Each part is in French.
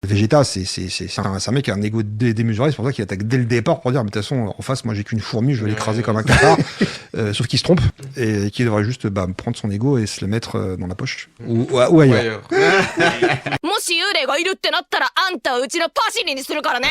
Vegeta, c'est un mec qui a un ego démesuré, c'est pour ça qu'il attaque dès le départ pour dire, mais de toute façon, en face, moi j'ai qu'une fourmi, je vais l'écraser comme un cafard. Sauf qu'il se trompe et qu'il devrait juste prendre son ego et se le mettre dans la poche. Ou ailleurs. もし幽霊がいるってなったらあんたはうちのパシリにするからね。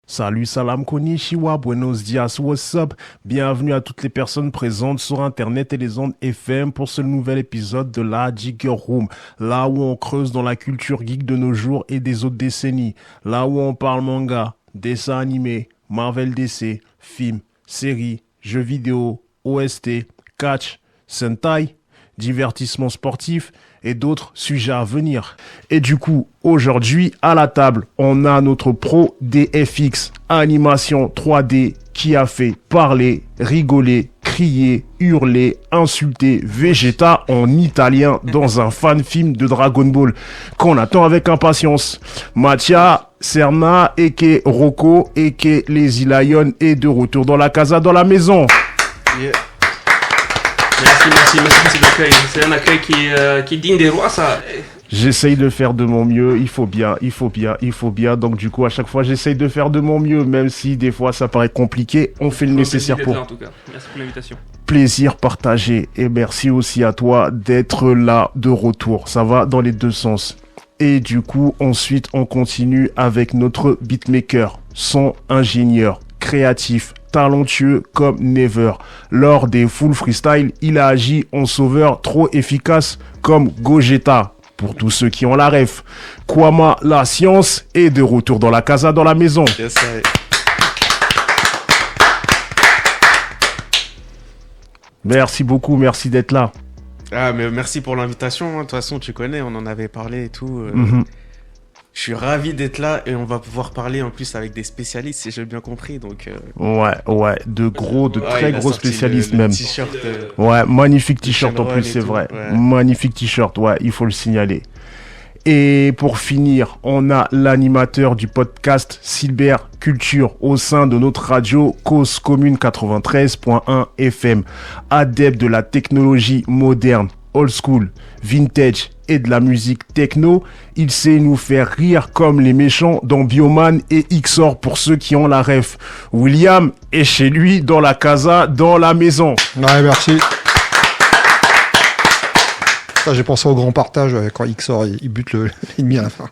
Salut, salam, konnichiwa, buenos dias, what's up? Bienvenue à toutes les personnes présentes sur Internet et les ondes FM pour ce nouvel épisode de la Jigger Room. Là où on creuse dans la culture geek de nos jours et des autres décennies. Là où on parle manga, dessins animés, Marvel DC, films, séries, jeux vidéo, OST, catch, Sentai, divertissement sportif et d'autres sujets à venir. Et du coup, aujourd'hui, à la table, on a notre pro DFX, animation 3D, qui a fait parler, rigoler, crier, hurler, insulter Vegeta en italien dans un fan film de Dragon Ball qu'on attend avec impatience. Mattia Serna, aka Rocco, aka Lazy Lion, est de retour dans la casa, dans la maison. Yeah. Merci pour cet accueil. C'est un accueil qui est digne des rois, ça. J'essaye de faire de mon mieux, il faut bien. Donc du coup, à chaque fois, j'essaye de faire de mon mieux, même si des fois, ça paraît compliqué. On fait le nécessaire pour... Là, en tout cas. Merci pour l'invitation. Plaisir partagé. Et merci aussi à toi d'être là de retour. Ça va dans les deux sens. Et du coup, ensuite, on continue avec notre beatmaker, son ingénieur, créatif, talentueux comme never. Lors des full freestyle, il a agi en sauveur trop efficace comme Gogeta. Pour tous ceux qui ont la ref, Kwama la science est de retour dans la casa, dans la maison. Yes, I... Merci beaucoup, merci d'être là. Ah, mais merci pour l'invitation. De toute façon, tu connais, on en avait parlé et tout. Je suis ravi d'être là et on va pouvoir parler en plus avec des spécialistes, si j'ai bien compris. Donc, Ouais, de très gros spécialistes le même. T-shirt. Ouais, magnifique t-shirt en Shenron plus, et c'est tout, vrai. ouais. Magnifique t-shirt, ouais, il faut le signaler. Et pour finir, on a l'animateur du podcast Silber Culture au sein de notre radio Cause Commune 93.1 FM. Adepte de la technologie moderne, old school, vintage et de la musique techno, il sait nous faire rire comme les méchants dans Bioman et XOR pour ceux qui ont la ref. William est chez lui dans la casa, dans la maison. Ouais, merci. Ça, j'ai pensé au grand partage quand XOR il bute l'ennemi à la fin.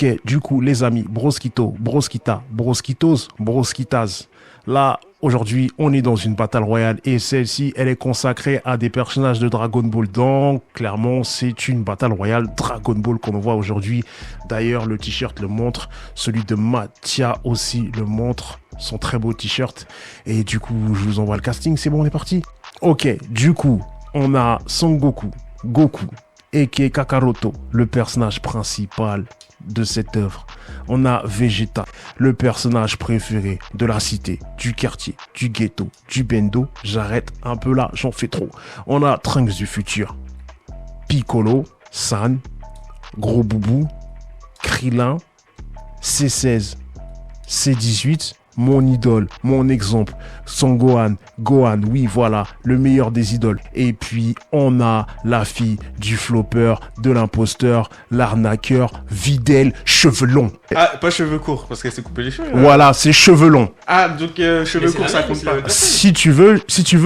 Ok, du coup, les amis, Broskito, Broskita, Broskitos, Broskitas. Là, aujourd'hui, on est dans une Battle Royale et celle-ci, elle est consacrée à des personnages de Dragon Ball. Donc, clairement, c'est une Battle Royale Dragon Ball qu'on voit aujourd'hui. D'ailleurs, le t-shirt le montre. Celui de Mattia aussi le montre. Son très beau t-shirt. Et du coup, je vous envoie le casting. C'est bon, on est parti? Ok, du coup, on a Son Goku, aka Kakaroto, le personnage principal de cette œuvre. On a Vegeta, le personnage préféré de la cité, du quartier, du ghetto, du bendo. J'arrête un peu là, j'en fais trop. On a Trunks du futur, Piccolo, San, Gros Boubou, Krillin, C16, C18, mon idole, mon exemple, Son Gohan, oui voilà, le meilleur des idoles. Et puis on a la fille du flopper, de l'imposteur, l'arnaqueur, Videl, cheveux longs. Ah, pas cheveux courts, parce qu'elle s'est coupé les cheveux. Là. Voilà, c'est cheveux longs. Ah, donc cheveux courts, ça compte pas. Si tu veux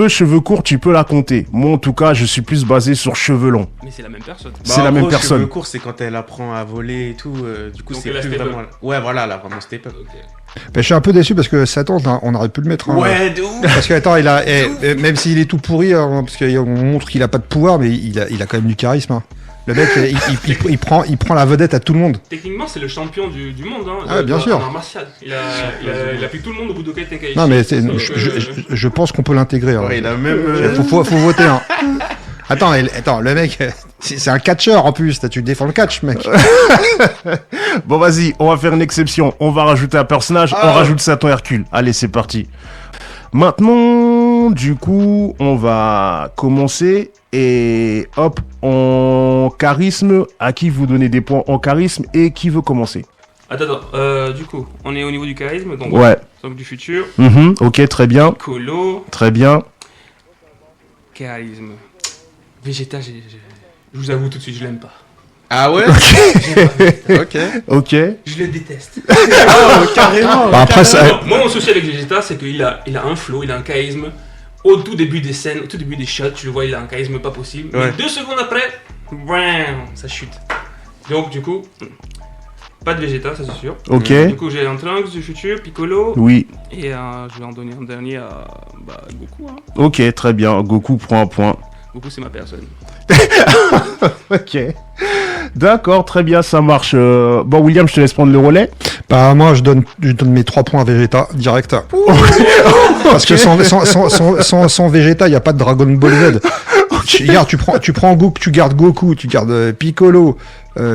cheveux courts, tu peux la compter. Moi en tout cas, je suis plus basé sur cheveux longs. Mais c'est la même personne. C'est la même personne. Cheveux courts, c'est quand elle apprend à voler et tout. Du coup, Donc c'est elle a plus step vraiment. up. Ouais, voilà, elle a vraiment step up. Ok. Je suis un peu déçu parce que Satan, on aurait pu le mettre. Hein, Ouais, de ouf. Parce que attends, même s'il est tout pourri, hein, parce qu'on montre qu'il a pas de pouvoir, mais il a quand même du charisme. Hein. Le mec, il prend la vedette à tout le monde. Techniquement, c'est le champion du monde. Hein, Ah, bien sûr. En art martial. Il a pris tout le monde au Budokai Tenkaichi. Non, mais Donc, je pense qu'on peut l'intégrer. Hein. Ouais, il a même. Faut voter. Hein. Attends, le mec, C'est un catcheur en plus, tu défends le catch, mec. Bon, vas-y, on va faire une exception. On va rajouter un personnage, on rajoute ça à ton Hercule. Allez, c'est parti. Maintenant, du coup, on va commencer et hop, en charisme. À qui vous donnez des points en charisme et qui veut commencer? Attends, du coup, on est au niveau du charisme, donc Ouais. du futur. Ok, très bien. Colo, Très bien. charisme. Vegeta, je vous avoue tout de suite, je l'aime pas. Ah ouais. Ok. Ok. Je le déteste. Carrément. Bah, après, ça, Moi, mon souci avec Vegeta, c'est qu'il a un flow, il a un charisme. Au tout début des scènes, au tout début des shots, tu le vois, il a un charisme pas possible. Ouais. Mais 2 secondes après, bam, ça chute. Donc, du coup, pas de Vegeta, ça c'est sûr. Ok. Du coup, j'ai un Trunks du futur, Piccolo. Oui. Et je vais en donner un dernier à Goku. Hein. Ok, très bien. Goku prend un point. Goku, c'est ma personne. Ok. D'accord, très bien, ça marche. Bon, William, je te laisse prendre le relais. bah, moi, je donne mes 3 points à Vegeta, direct. Parce que sans Vegeta, il n'y a pas de Dragon Ball Z. Regarde, tu prends Goku, tu gardes Goku, tu gardes Piccolo,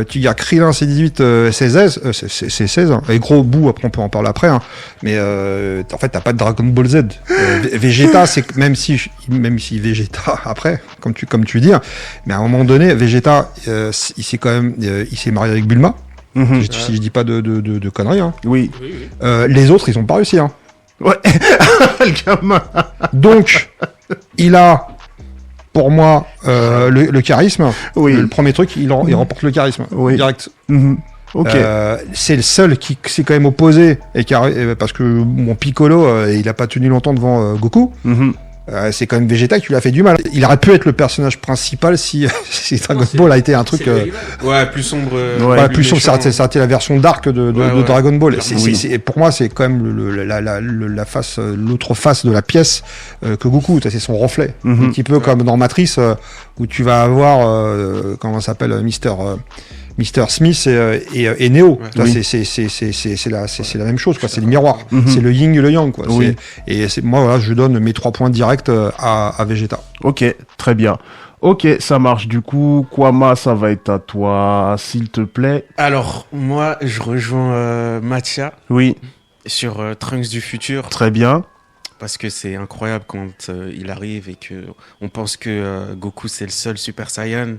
tu gardes Krillin, c'est 18, c'est 16, c'est 16, hein. Et gros bout, après on peut en parler après, hein. Mais en fait, t'as pas de Dragon Ball Z. Vegeta, c'est que même si Vegeta, après, comme tu dis, hein, mais à un moment donné, Vegeta, il s'est quand même, il s'est marié avec Bulma, si je dis pas de conneries, hein. Oui. Oui, oui. Les autres, ils ont pas réussi, hein. Ouais. Le gamin. Donc, il a, pour moi, le charisme. Oui. Le premier truc, il remporte le charisme. Oui. Direct. Ok. C'est le seul qui s'est quand même opposé, parce que mon Piccolo, il a pas tenu longtemps devant Goku. C'est quand même Vegeta qui lui a fait du mal. Il aurait pu être le personnage principal si Dragon Ball a été un truc... C'est le rival. Ouais, plus sombre. Voilà, plus sûr, ça méchant. a été la version dark de Ouais. Dragon Ball. Oui. Pour moi, c'est quand même la face, l'autre face de la pièce que Goku. C'est son reflet, un petit peu comme dans Matrice, où tu vas avoir comment ça s'appelle, Mr. Smith et Neo. Ça, Oui. c'est la même chose, quoi. C'est le miroir. C'est le yin et le yang, quoi. Oui. Moi, voilà, je donne mes 3 points directs à Vegeta. Ok, très bien. Ok, ça marche. Du coup, Kwama, ça va être à toi, s'il te plaît. Alors, moi, je rejoins Matcha Oui, sur Trunks du futur. très bien. Parce que c'est incroyable quand il arrive et que on pense que Goku c'est le seul Super Saiyan.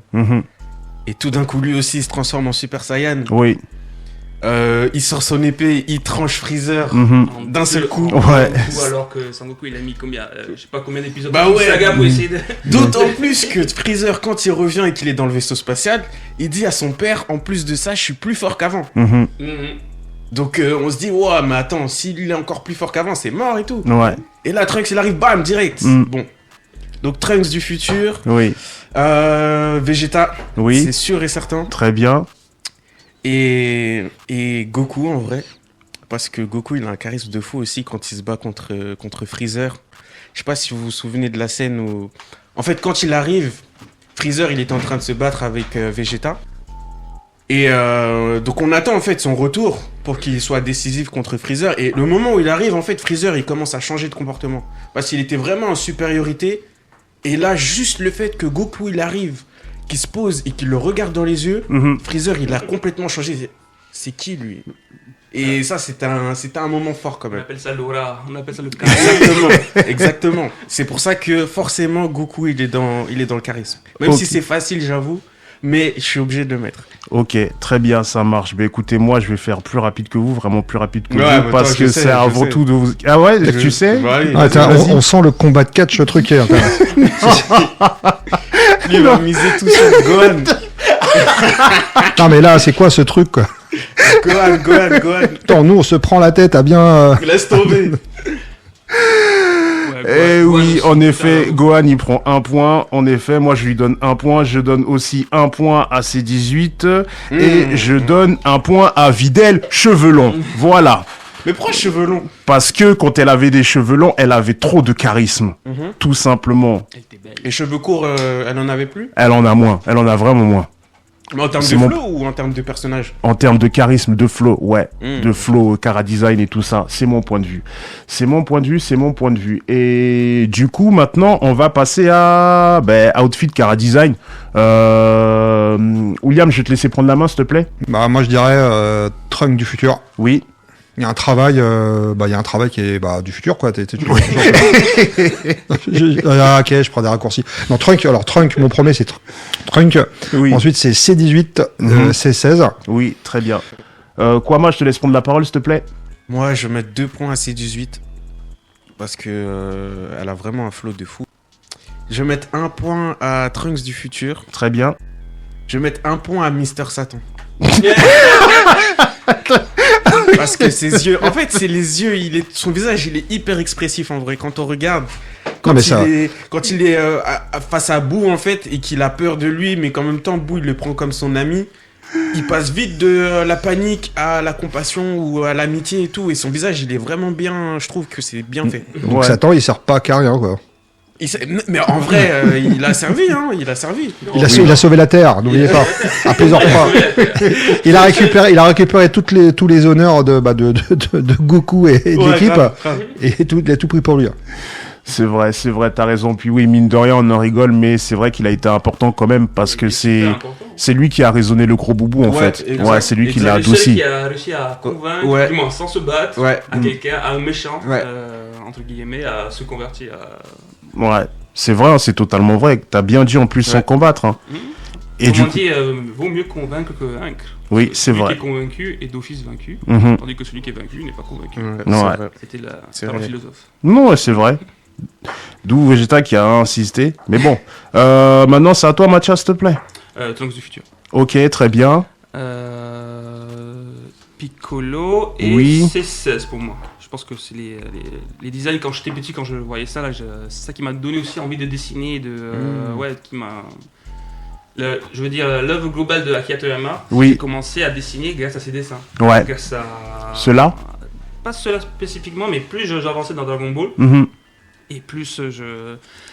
Et tout d'un coup, lui aussi, il se transforme en Super Saiyan. Oui. Il sort son épée, il tranche Freezer d'un seul coup. Ouais. Alors que Sangoku, il a mis combien je sais pas combien d'épisodes Bah de ouais. saga pour essayer de... D'autant plus que Freezer, quand il revient et qu'il est dans le vaisseau spatial, il dit à son père, en plus de ça, je suis plus fort qu'avant. Donc on se dit, ouais, mais attends, s'il est encore plus fort qu'avant, c'est mort et tout. Ouais. Et là, Trunks, il arrive, bam, direct. Bon. Donc Trunks du futur, Oui. Vegeta, Oui. c'est sûr et certain. Très bien. Et Goku en vrai, parce que Goku il a un charisme de fou aussi quand il se bat contre Freezer. Je sais pas si vous vous souvenez de la scène où, en fait, quand il arrive, Freezer il était en train de se battre avec Vegeta. Et donc on attend en fait son retour pour qu'il soit décisif contre Freezer. Et le moment où il arrive, en fait, Freezer il commence à changer de comportement parce qu'il était vraiment en supériorité. Et là, juste le fait que Goku il arrive, qu'il se pose et qu'il le regarde dans les yeux, Freezer il a complètement changé. C'est qui lui? Et ça c'était un moment fort quand On même. appelle ça l'aura, on appelle ça le Exactement, exactement. C'est pour ça que forcément Goku il est dans le charisme. Même Ok. si c'est facile, j'avoue, mais je suis obligé de le mettre. Ok, très bien, ça marche. Ben écoutez, moi, je vais faire plus rapide que vous, vraiment plus rapide que Ouais, vous, mais parce toi, que je sais, c'est je avant sais. tout de vous. Ah ouais, tu sais Bah oui, Ah, vas-y. on sent le combat de catch truqué. Hein, lui il va miser tout sur Gohan. non, mais là, c'est quoi ce truc, quoi? Gohan. Attends, nous, on se prend la tête à bien... Laisse tomber. Eh oui, en effet, Gohan, il prend un point. En effet, moi, je lui donne un point. Je donne aussi un point à C18. Et je donne un point à Videl, cheveux longs. Voilà. Mais pourquoi cheveux longs? Parce que quand elle avait des cheveux longs, elle avait trop de charisme. Tout simplement. Elle était belle. Les cheveux courts, elle en avait plus? Elle en a moins. Elle en a vraiment moins. Mais en termes de C'est mon- flow ou en termes de personnage? En termes de charisme, de flow, ouais. Mm. De flow, cara design et tout ça. C'est mon point de vue. C'est mon point de vue. Et du coup, maintenant, on va passer à outfit, cara design. William, je vais te laisser prendre la main, s'il te plaît. Bah, moi, je dirais Trunk du futur. Oui. Il y a un travail, qui est du futur, quoi. Tu ok, je prends des raccourcis. Non, Trunk, mon premier, c'est Trunk. Oui. Ensuite, c'est C18, Mhm. C16. Oui, très bien. Kwama, je te laisse prendre la parole, s'il te plaît. Moi, je vais mettre 2 points à C18 parce que elle a vraiment un flow de fou. Je vais mettre 1 point à Trunks du futur. Très bien. Je vais mettre 1 point à Mister Satan. Parce que ses yeux, en fait, c'est les yeux, son visage, il est hyper expressif en vrai. Quand on regarde, quand il est face à Boo en fait, et qu'il a peur de lui, mais qu'en même temps, Boo, il le prend comme son ami. Il passe vite de la panique à la compassion ou à l'amitié et tout. Et son visage, il est vraiment bien, je trouve que c'est bien fait. Donc, Ouais. Satan, il sert pas qu'à rien, quoi. Mais en vrai, il a servi, hein, il a servi. Il a sauvé la Terre, n'oubliez pas. À plusieurs fois. Il a récupéré tous les honneurs de Goku et de Ouais, l'équipe. grave, grave. Et il a tout pris pour lui. C'est vrai, t'as raison. Puis oui, mine de rien, on en rigole, mais c'est vrai qu'il a été important quand même parce que c'est lui qui a raisonné le gros boubou en Ouais, fait. exact. Ouais, c'est lui qui l'a C'est le seul adouci. qui a réussi à convaincre, Ouais. du moins sans se battre, Ouais. à quelqu'un, à un méchant, Ouais. entre guillemets, à se convertir. Ouais, c'est vrai, hein, c'est totalement vrai. T'as bien dit en plus sans Ouais. combattre. Hein. Et Comme du on coup, dit, vaut mieux convaincre que vaincre. oui, c'est Celui vrai. qui est convaincu est d'office vaincu, Mhm. tandis que celui qui est vaincu n'est pas convaincu. Ouais, Ouais. c'est vrai. C'était la C'est parole vrai. philosophe. Non, ouais, c'est vrai. D'où Vegeta qui a insisté. Mais bon, maintenant c'est à toi Mathias, s'il te plaît. Trunks du futur. Ok, très bien. Piccolo et Oui. C16 pour moi. Je pense que c'est les designs quand j'étais petit, quand je voyais ça, là, c'est ça qui m'a donné aussi envie de dessiner, qui m'a... je veux dire, l'œuvre globale de Akira Toriyama, Oui. j'ai commencé à dessiner grâce à ses dessins. Ouais. Grâce à... Ceux-là Pas ceux-là spécifiquement, mais plus j'avançais dans Dragon Ball, Mhm. et plus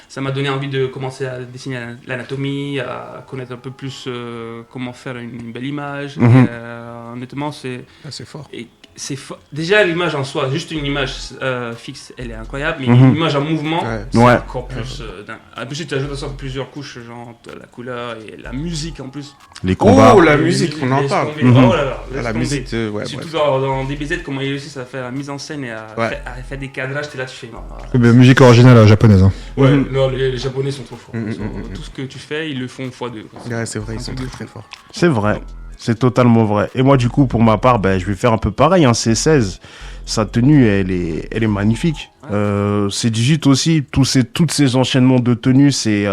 ça m'a donné envie de commencer à dessiner l'anatomie, à connaître un peu plus comment faire une belle image. Mhm. Et, honnêtement, c'est fort. déjà l'image en soi, juste une image fixe, elle est incroyable, mais Mhm. une image en mouvement, Ouais. c'est Ouais. encore plus. En plus, tu ajoutes à ça plusieurs couches, genre la couleur et la musique en plus. Les combats. Oh, la musique, on en Laisse parle. tomber. Mhm. Oh là là, laisse La tomber. musique de... Ouais, Surtout bref. dans DBZ, comment ils réussissent à faire la mise en scène et à faire des cadrages, t'es là, tu fais non. Mais musique originale japonaise. Hein. Ouais, Mhm. non, les Japonais sont trop forts. Mhm, Tout ce que tu fais, ils le font x2. Ouais, c'est vrai, ils sont un très truc de très fou. forts. C'est vrai. C'est totalement vrai. Et moi, du coup, pour ma part, je vais faire un peu pareil. Hein. C16, sa tenue, elle est magnifique. C'est digit aussi. Tous ces enchaînements de tenues, c'est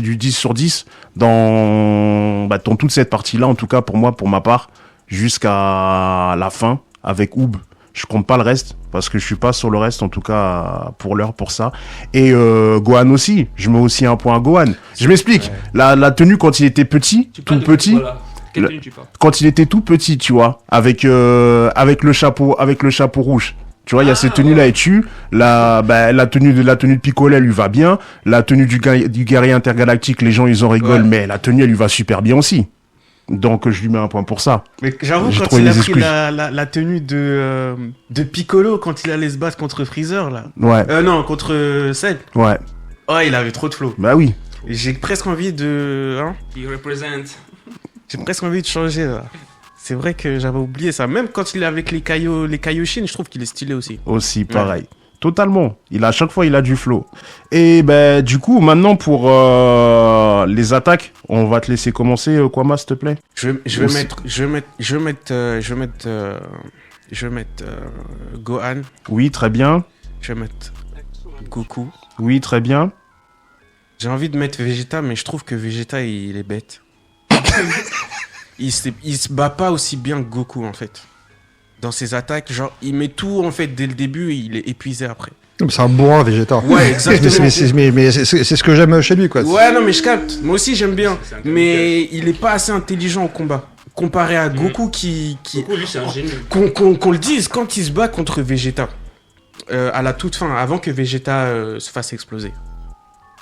du 10 sur 10 dans toute cette partie-là, en tout cas pour moi, pour ma part, jusqu'à la fin avec Oob. Je compte pas le reste parce que je suis pas sur le reste, en tout cas pour l'heure, pour ça. Et Gohan aussi. Je mets aussi un point à Gohan. Je m'explique. La tenue quand il était petit, Tu tout parles de- petit. voilà. Quelle Le- tenue tu parles? Quand il était tout petit, tu vois, avec le chapeau rouge. Tu vois, il y a cette tenue là et la tenue de Piccolo, elle lui va bien. La tenue du guerrier intergalactique, les gens ils en rigolent, Ouais. mais la tenue elle lui va super bien aussi. Donc je lui mets un point pour ça. Mais j'avoue, J'ai quand trouvé il a des pris excuses. la tenue de Piccolo, quand il allait se battre contre Freezer, là. Ouais, Non, contre Cell. ouais. Oh, il avait trop de flow. Bah oui. J'ai presque envie de... Hein, Il représente. j'ai presque envie de changer, là. C'est vrai que j'avais oublié ça. Même quand il est avec les Kaioshin, je trouve qu'il est stylé aussi. Aussi pareil. Totalement. À chaque fois il a du flow. Et du coup maintenant pour les attaques, on va te laisser commencer Kwama s'il te plaît. Je vais mettre Gohan. Oui, très bien. Je vais mettre Goku. Oui, très bien. J'ai envie de mettre Vegeta, mais je trouve que Vegeta, il est bête. il se bat pas aussi bien que Goku, en fait. Dans ses attaques, genre, il met tout, en fait, dès le début, et il est épuisé après. C'est un bourrin, Vegeta. Ouais, exactement. mais c'est ce que j'aime chez lui, quoi. Ouais, non, mais je capte. Moi aussi, j'aime bien. C'est un Mais il est pas assez intelligent au combat. Comparé à Goku qui... Goku, lui, c'est un génie. Qu'on le dise, quand il se bat contre Vegeta, à la toute fin, avant que Vegeta se fasse exploser.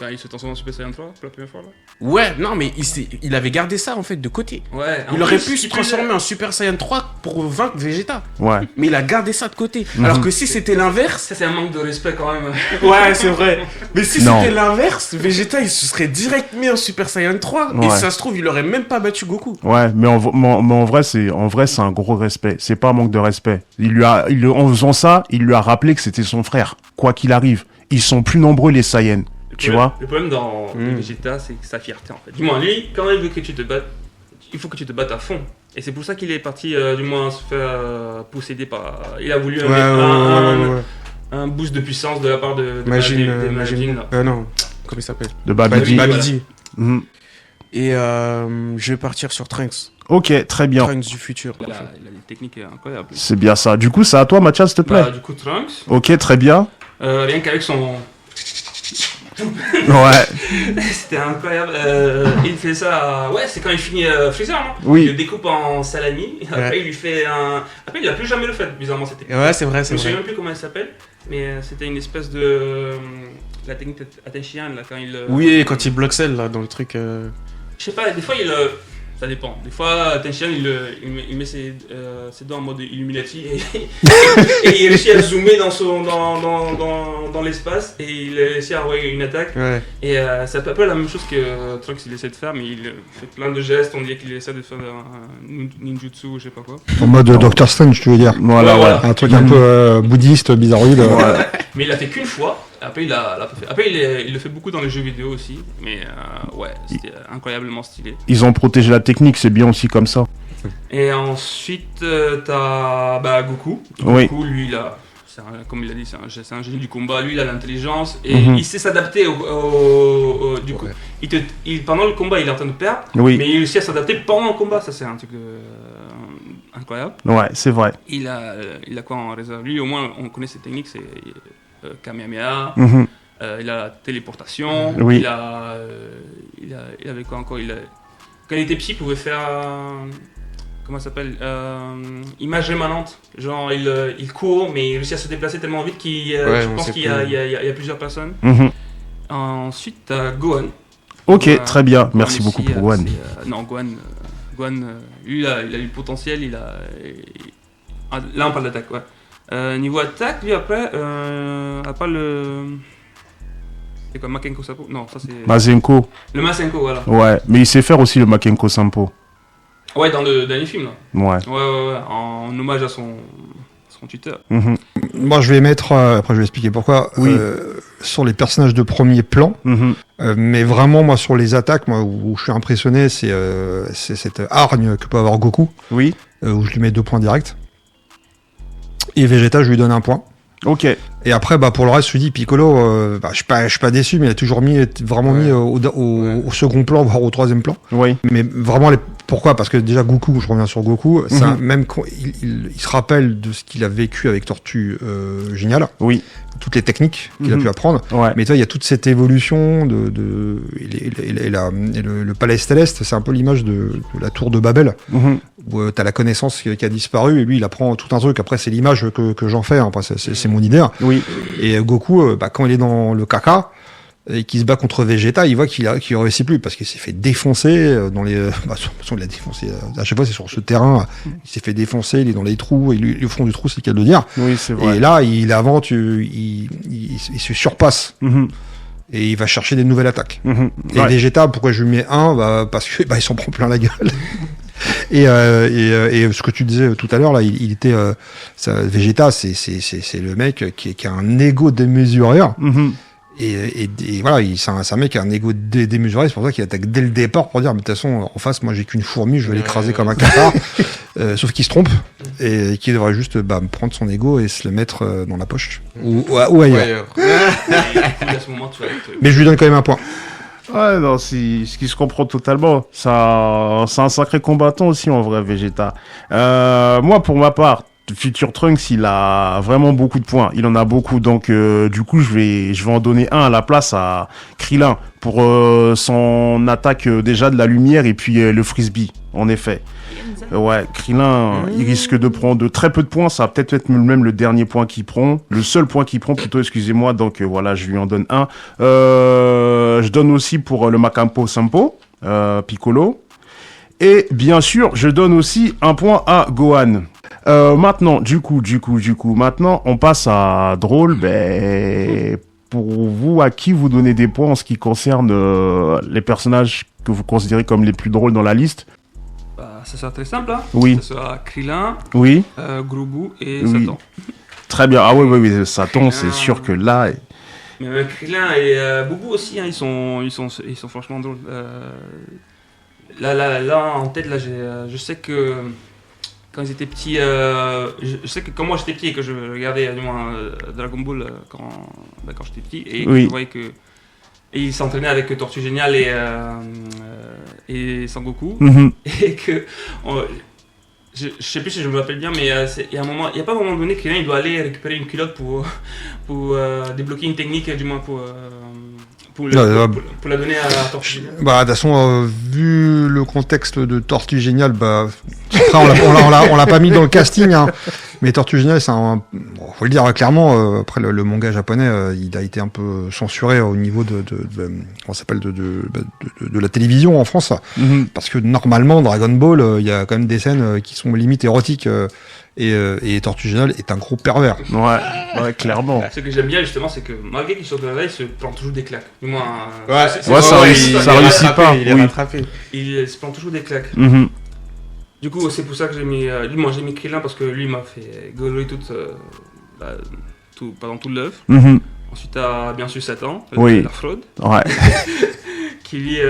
Quand il se transforme en Super Saiyan 3 pour la première fois là. Ouais, non, mais il avait gardé ça en fait de côté. Ouais. Il aurait pu se transformer en Super Saiyan 3 pour vaincre Vegeta. Ouais. Mais il a gardé ça de côté. Alors que si c'était l'inverse. Ça c'est un manque de respect quand même. Ouais, c'est vrai. Mais si Non. c'était l'inverse, Vegeta il se serait direct mis en Super Saiyan 3. Ouais. Et si ça se trouve, il aurait même pas battu Goku. Ouais, mais en vrai, c'est un gros respect. C'est pas un manque de respect. En faisant ça, il lui a rappelé que c'était son frère. Quoi qu'il arrive, ils sont plus nombreux les Saiyans. Tu vois? Le problème dans Vegeta, c'est sa fierté en fait. Du moins, lui, quand il veut que tu te battes, il faut que tu te battes à fond. Et c'est pour ça qu'il est parti, du moins, se faire posséder par. Il a voulu un boost de puissance de la part de Majin. Là. Non, comment il s'appelle? De Babidi. Babidi. Mhm. Et je vais partir sur Trunks. Ok, très bien. Trunks du futur. Il a des techniques incroyables. C'est bien ça. Du coup, c'est à toi, Mathias, s'il te plaît. Bah, du coup, Trunks, Ok, très bien. rien qu'avec son. Ouais. C'était incroyable. Il fait ça. Ouais, c'est quand il finit Freezer, non? Oui. Il le découpe en salami. Après, il lui fait un. Après, il a plus jamais le fait, bizarrement, cette technique. Ouais, c'est vrai, Je c'est me souviens vrai. même plus comment elle s'appelle, mais c'était une espèce de. La technique Attention, là, quand il. Oui, quand il bloque celle là dans le truc. Je sais pas, des fois, il. Ça dépend. Des fois, Attention, il met ses doigts en mode Illuminati et il réussit à zoomer dans l'espace et il réussit à envoyer une attaque. Ouais. Et c'est à peu près la même chose que Trunks il essaie de faire, mais il fait plein de gestes, on dirait qu'il essaie de faire un ninjutsu ou je sais pas quoi. En mode Doctor Strange, tu veux dire. Voilà, Ouais, ouais. voilà. Un truc un peu bouddhiste, bizarroïde. Mais il l'a fait qu'une fois, après il l'a pas fait. Après il le fait beaucoup dans les jeux vidéo aussi, mais ouais, c'était incroyablement stylé. Ils ont protégé la technique, c'est bien aussi comme ça. Et ensuite t'as Goku. Oui. Goku lui comme il a dit, c'est un génie du combat, lui il a l'intelligence et Mhm. il sait s'adapter du coup. Pendant le combat il est en train de perdre, Oui. mais il réussit à s'adapter pendant le combat, ça c'est un truc incroyable. Ouais, c'est vrai. Il a quoi en réserve? Lui au moins on connaît ses techniques, c'est Kamehameha, Mhm. il a la téléportation, Oui. il avait quoi encore? Quand il était petit il pouvait faire... comment ça s'appelle, image rémanente. Genre, il court, mais il réussit à se déplacer tellement vite qu'il Ouais, je on pense sait qu'il plus. y a plusieurs personnes. Mhm. Ensuite, t'as Gohan. Ok, Gohan- très bien. Gohan Merci aussi, beaucoup pour Gohan. non, Gohan, lui, il a eu le potentiel. Là, on parle d'attaque, ouais. Niveau attaque, lui, après, à part le... C'est quoi, Makenko Sapo? Non, ça c'est... Mazenko. Le Masenko, voilà. Ouais, mais il sait faire aussi le Makenko Sampo. Ouais, dans le dernier film, là. Ouais. Ouais, en hommage à son tuteur. Mhm. Moi, je vais mettre, après je vais expliquer pourquoi, Oui. sur les personnages de premier plan, Mhm. mais vraiment, moi, sur les attaques, moi, où je suis impressionné, c'est cette hargne que peut avoir Goku, Oui. où je lui mets 2 points directs. Et Vegeta, je lui donne 1 point. Ok. Et après, pour le reste, je lui dis Piccolo, je suis pas déçu, mais il a toujours vraiment mis au second plan, voire au 3e plan. Oui. Mais vraiment, pourquoi? Parce que déjà Goku, je reviens sur Goku, ça, même quand il se rappelle de ce qu'il a vécu avec Tortue Géniale, Oui. toutes les techniques qu'il a Mhm. pu apprendre. Ouais. Mais toi, il y a toute cette évolution et le palais céleste, c'est un peu l'image de la tour de Babel, Mhm. où t'as la connaissance qui a disparu, et lui, il apprend tout un truc. Après, c'est l'image que j'en fais, hein. Après, c'est mon idée. Oui. Et Goku, quand il est dans le caca, et qu'il se bat contre Vegeta, il voit qu'il réussit plus parce qu'il s'est fait défoncer dans les. De toute façon, il a défoncé. À chaque fois, c'est sur ce terrain. Il s'est fait défoncer. Il est dans les trous. Et le fond du trou, c'est le cas de le dire. Oui, c'est vrai. Et là, il avance. Il se surpasse Mhm. et il va chercher des nouvelles attaques. Mhm. Et Ouais. Vegeta, pourquoi je lui mets 1? Parce que il s'en prend plein la gueule. Et ce que tu disais tout à l'heure là, il était Vegeta, c'est le mec qui a un ego démesuré. Mhm. Et voilà, c'est un mec qui a un ego démesuré, c'est pour ça qu'il attaque dès le départ pour dire, mais de toute façon, en face, moi j'ai qu'une fourmi, je vais l'écraser comme un cafard. Sauf qu'il se trompe, et qu'il devrait juste prendre son ego et se le mettre dans la poche. Ou ailleurs. Et à ce moment, tu vois, Mais je lui donne quand même 1 point. Ouais, non, ce qui se comprend totalement. Ça, c'est un sacré combattant aussi, en vrai, Vegeta. Moi, pour ma part, Future Trunks, il a vraiment beaucoup de points. Il en a beaucoup. Donc, du coup, je vais en donner un à la place à Krillin pour son attaque déjà de la lumière et puis le frisbee, en effet. Ouais, Krillin, il risque de prendre de très peu de points. Ça va peut-être être même le dernier point qu'il prend. Le seul point qu'il prend, plutôt, excusez-moi. Donc, voilà, je lui en donne un. Je donne aussi pour le Macampo Sampo, Piccolo. Et bien sûr, je donne aussi un point à Gohan. Maintenant, du coup, maintenant, on passe à drôle. Ben, pour vous, à qui vous donnez des points en ce qui concerne les personnages que vous considérez comme les plus drôles dans la liste? Bah, ça sera très simple. Hein. Oui. Ça sera Krillin, Oui. Grogu et Oui. Satan. Très bien. Ah oui, Satan, c'est sûr que là... Mais Krillin et Boubou aussi, hein, ils sont franchement drôles. Là, en tête, là, je sais que quand ils étaient petits, je sais que quand moi j'étais petit et que je regardais du moins Dragon Ball quand j'étais petit et que Oui. je voyais que et ils s'entraînaient avec Tortue Géniale et Sangoku Mhm. et que je sais plus si je me rappelle bien, mais il y a un moment, il y a pas un moment donné que il doit aller récupérer une culotte pour débloquer une technique, du moins pour la donner à Tortue Géniale. Bah, de toute façon, vu le contexte de Tortue Géniale, bah, après, on l'a pas mis dans le casting, hein. Mais Tortue Géniale, bon, faut le dire clairement, après le manga japonais, il a été un peu censuré au niveau comment ça s'appelle, de la télévision en France. Mhm. Parce que normalement, Dragon Ball, il y a quand même des scènes qui sont limite érotiques, et Tortue Géniale est un gros pervers. Ouais, clairement. Ce que j'aime bien justement, c'est que malgré qu'il saute de la veille, il se prend toujours des claques. Du moins, ça réussit pas. Il est Oui. rattrapé. il se prend toujours des claques. Mhm. Du coup, c'est pour ça que j'ai mis j'ai mis Krillin parce que lui il m'a fait gauler pendant tout l'œuvre. Mhm. Ensuite, t'as bien sûr Satan, Oui. la fraude, Ouais. qui lui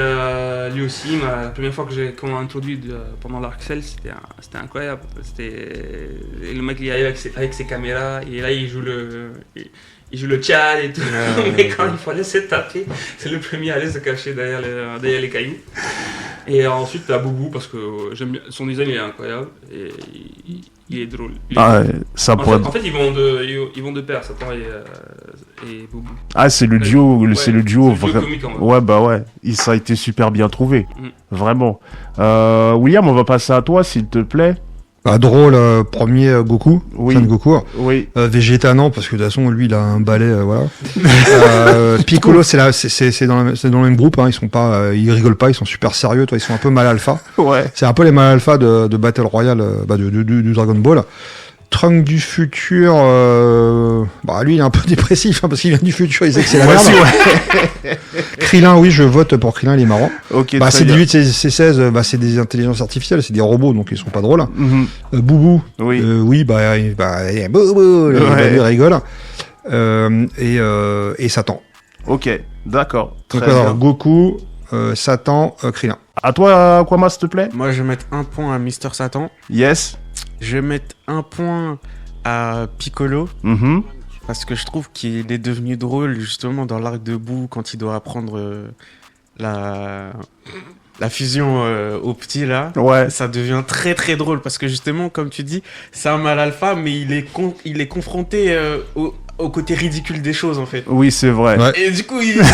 aussi, la première fois qu'on m'a introduit pendant l'Arc Cell, c'était incroyable. Et le mec il arrive avec ses caméras et là il joue le Tchad et tout. Mais quand il fallait se taper, c'est le premier à aller se cacher derrière les cailloux. Et ensuite t'as Boubou parce que j'aime bien son design, il est incroyable et il est drôle. Ça En pourrait... fait, ils vont de pair, Satan et Boubou. c'est le duo, c'est le duo vraiment. vraiment. Ouais, bah ouais, ça a été super bien trouvé, vraiment. William, on va passer à toi, s'il te plaît. Bah, drôle, premier Goku, Oui. fan Goku. Oui. Vegeta non, parce que de toute façon lui il a un balai, voilà. Piccolo c'est dans le même groupe, hein, ils sont pas, ils rigolent pas, ils sont super sérieux, toi, ils sont un peu mal alpha. Ouais. C'est un peu les mal alpha de Battle Royale, du Dragon Ball. Trunk du futur, lui il est un peu dépressif, hein, parce qu'il vient du futur, il sait que c'est la merde. Krillin, oui, je vote pour Krillin, il est marrant. Ok. C'est 18, c'est 16, c'est des intelligences artificielles, c'est des robots, donc ils sont pas drôles. Mhm. Boubou, Oui. oui, Boubou, il rigole. Et Satan. Ok. D'accord. Donc Très alors, bien. Goku, Satan, Krillin. À toi, Aquama, s'il te plaît. Moi, je vais mettre un point à Mister Satan. Yes. Je vais mettre un point à Piccolo. Mhm. Parce que je trouve qu'il est devenu drôle justement dans l'arc de Boo quand il doit apprendre la fusion au petit là. Ouais. Ça devient très très drôle parce que justement comme tu dis c'est un mal alpha mais il est confronté au côté ridicule des choses en fait. Oui, c'est vrai. Ouais. Et du coup il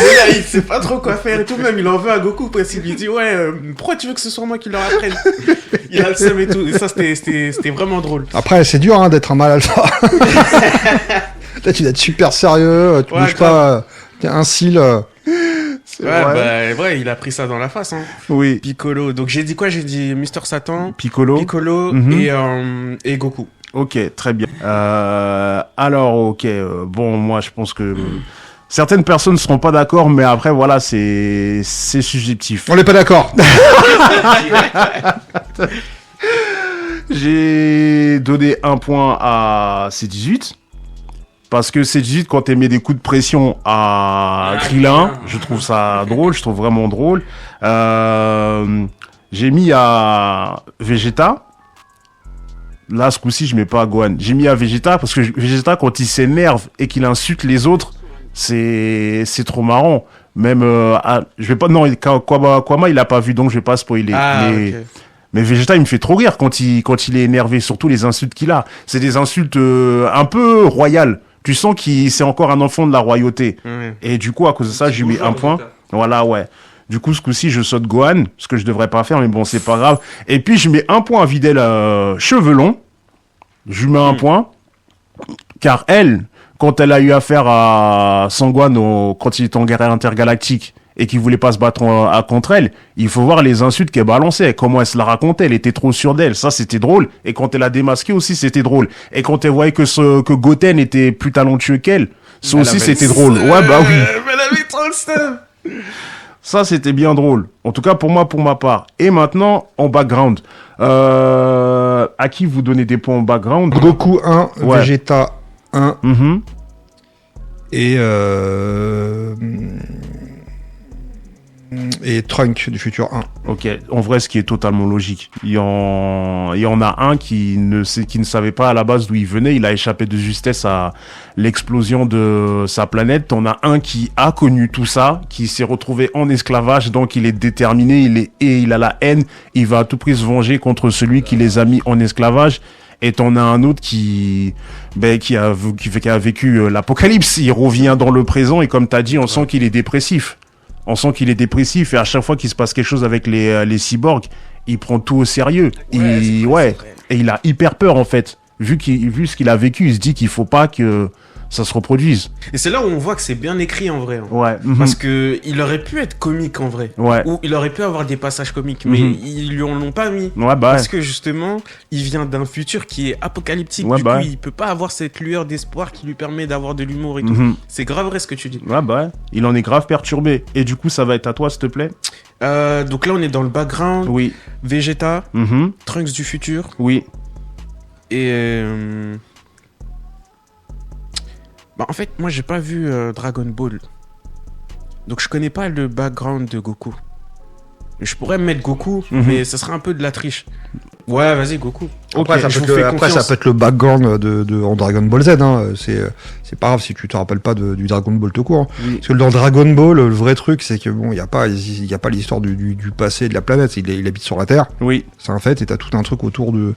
sait pas trop quoi faire et tout, même il en veut à Goku parce qu'il lui dit pourquoi tu veux que ce soit moi qui leur apprenne. Il a le seum et tout et ça c'était vraiment drôle. Après, c'est dur hein, d'être un mal alpha. Là, tu dois être super sérieux, tu bouges pas, t'es un cil. Ouais, il a pris ça dans la face hein. Oui. Piccolo. Donc j'ai dit quoi? J'ai dit Mister Satan, Piccolo. Mhm. et Goku. Ok, très bien. Alors, ok. Bon, moi, je pense que certaines personnes ne seront pas d'accord, mais après, voilà, c'est subjectif. On n'est pas d'accord. J'ai donné un point à C18. Parce que C18, quand tu met des coups de pression à Krillin, je trouve ça drôle, je trouve vraiment drôle. J'ai mis à Vegeta. Là, ce coup-ci, je mets pas à Gohan. J'ai mis à Vegeta parce que Vegeta, quand il s'énerve et qu'il insulte les autres, c'est trop marrant. Même, je vais pas, non, Kwama, il a pas vu, donc je vais pas spoiler. Ah, ok. Mais Vegeta, il me fait trop rire quand il est énervé, surtout les insultes qu'il a. C'est des insultes un peu royales. Tu sens c'est encore un enfant de la royauté. Ouais. Et du coup, à cause de ça, je lui mets Toujours un point. Vegeta. Voilà, ouais. Du coup, ce coup-ci, je saute Gohan, ce que je devrais pas faire, mais bon, c'est pas grave. Et puis, je mets un point à Videl Chevelon. Je lui mets un point. Car elle, quand elle a eu affaire à Sangwan quand il était en guerre intergalactique et qu'il voulait pas se battre contre elle, il faut voir les insultes qu'elle balançait, comment elle se la racontait, elle était trop sûre d'elle, ça c'était drôle. Et quand elle a démasqué aussi, c'était drôle. Et quand elle voyait que Goten était plus talentueux qu'elle, ça aussi c'était drôle. Ouais, bah oui. Mais elle avait trop le seum. Ça, c'était bien drôle. En tout cas, pour moi, pour ma part. Et maintenant, en background. À qui vous donnez des points en background? Goku 1, Ouais. Vegeta 1 Mhm. et Trunk du futur 1. Ok, en vrai, ce qui est totalement logique. Il y en a un qui ne savait pas à la base d'où il venait. Il a échappé de justesse à l'explosion de sa planète. On a un qui a connu tout ça, qui s'est retrouvé en esclavage, donc il est déterminé, il a la haine. Il va à tout prix se venger contre celui qui les a mis en esclavage. Et t'en as un autre qui a vécu l'apocalypse. Il revient dans le présent et comme t'as dit, on sent qu'il est dépressif. On sent qu'il est dépressif et à chaque fois qu'il se passe quelque chose avec les cyborgs, il prend tout au sérieux. Et il a hyper peur en fait. Vu ce qu'il a vécu, il se dit qu'il faut pas que ça se reproduise. Et c'est là où on voit que c'est bien écrit en vrai. Hein. Ouais. Parce que il aurait pu être comique en vrai. Ouais. Ou il aurait pu avoir des passages comiques, mais ils lui en l'ont pas mis. Ouais, bah Parce que justement, il vient d'un futur qui est apocalyptique. Ouais, du bah coup, ouais. il peut pas avoir cette lueur d'espoir qui lui permet d'avoir de l'humour et tout. C'est grave vrai ce que tu dis. Ouais, bah ouais. Il en est grave perturbé. Et du coup, ça va être à toi, s'il te plaît. Donc là, on est dans le background. Oui. Vegeta, Mhm. Trunks du futur Oui. et en fait, moi j'ai pas vu Dragon Ball. Donc je connais pas le background de Goku. Je pourrais mettre Goku, mais ça serait un peu de la triche. Ouais, vas-y Goku. Après, Ok, je vous ça fais confiance. peut être le background en Dragon Ball Z. Hein. C'est pas grave si tu te rappelles pas du Dragon Ball tout court. Hein. Oui. Parce que dans Dragon Ball, le vrai truc, c'est que bon, il y a pas l'histoire du passé de la planète. Il habite sur la Terre. Oui. C'est un fait. Et t'as tout un truc autour de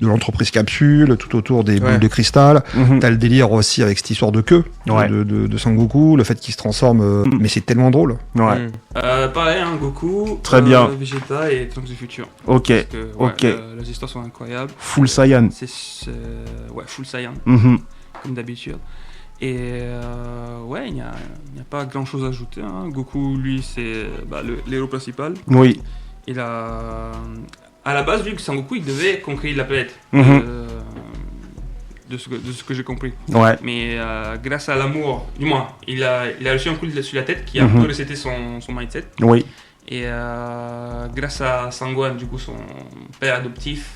l'entreprise Capsule, tout autour des Ouais. boules de cristal. Mhm. T'as le délire aussi avec cette histoire de queue Ouais. de Sangoku, le fait qu'il se transforme. Mais c'est tellement drôle. Ouais. Pareil, hein, Goku, Très bien. Vegeta et Trunks du futur. Ok. Parce que, Ok. Les histoires sont incroyables. Full Saiyan. C'est Full Saiyan, Mhm. comme d'habitude. Et ouais, il n'y a pas grand chose à ajouter. Hein. Goku, lui, c'est l'héros principal. Oui. Il a. À la base, vu que Sangoku, il devait conquérir la planète. Mhm. De ce que j'ai compris. Ouais. Mais grâce à l'amour, du moins, il a reçu un coup sur la tête qui a un peu reseté son mindset. Oui. Et grâce à Sangwan, du coup, son père adoptif,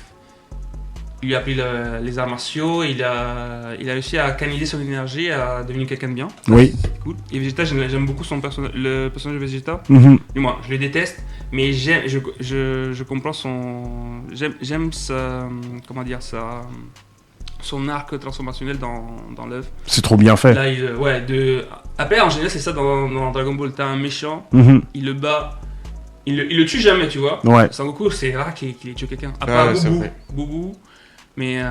il lui a appris les arts martiaux, il a réussi à canaliser son énergie, à devenir quelqu'un de bien. Oui. C'est cool. Et Vegeta, j'aime beaucoup le personnage de Vegeta. Mhm. Du moins, je le déteste, mais je comprends j'aime sa, comment dire, son arc transformationnel dans l'œuvre. C'est trop bien fait. Là, après, en général, c'est ça dans Dragon Ball. T'as un méchant, Mhm. il le bat, il le tue jamais, tu vois. Ouais. Sangoku, c'est rare qu'il ait tué quelqu'un. À Ah, part ouais, c'est Boubou. vrai. Boubou. Mais.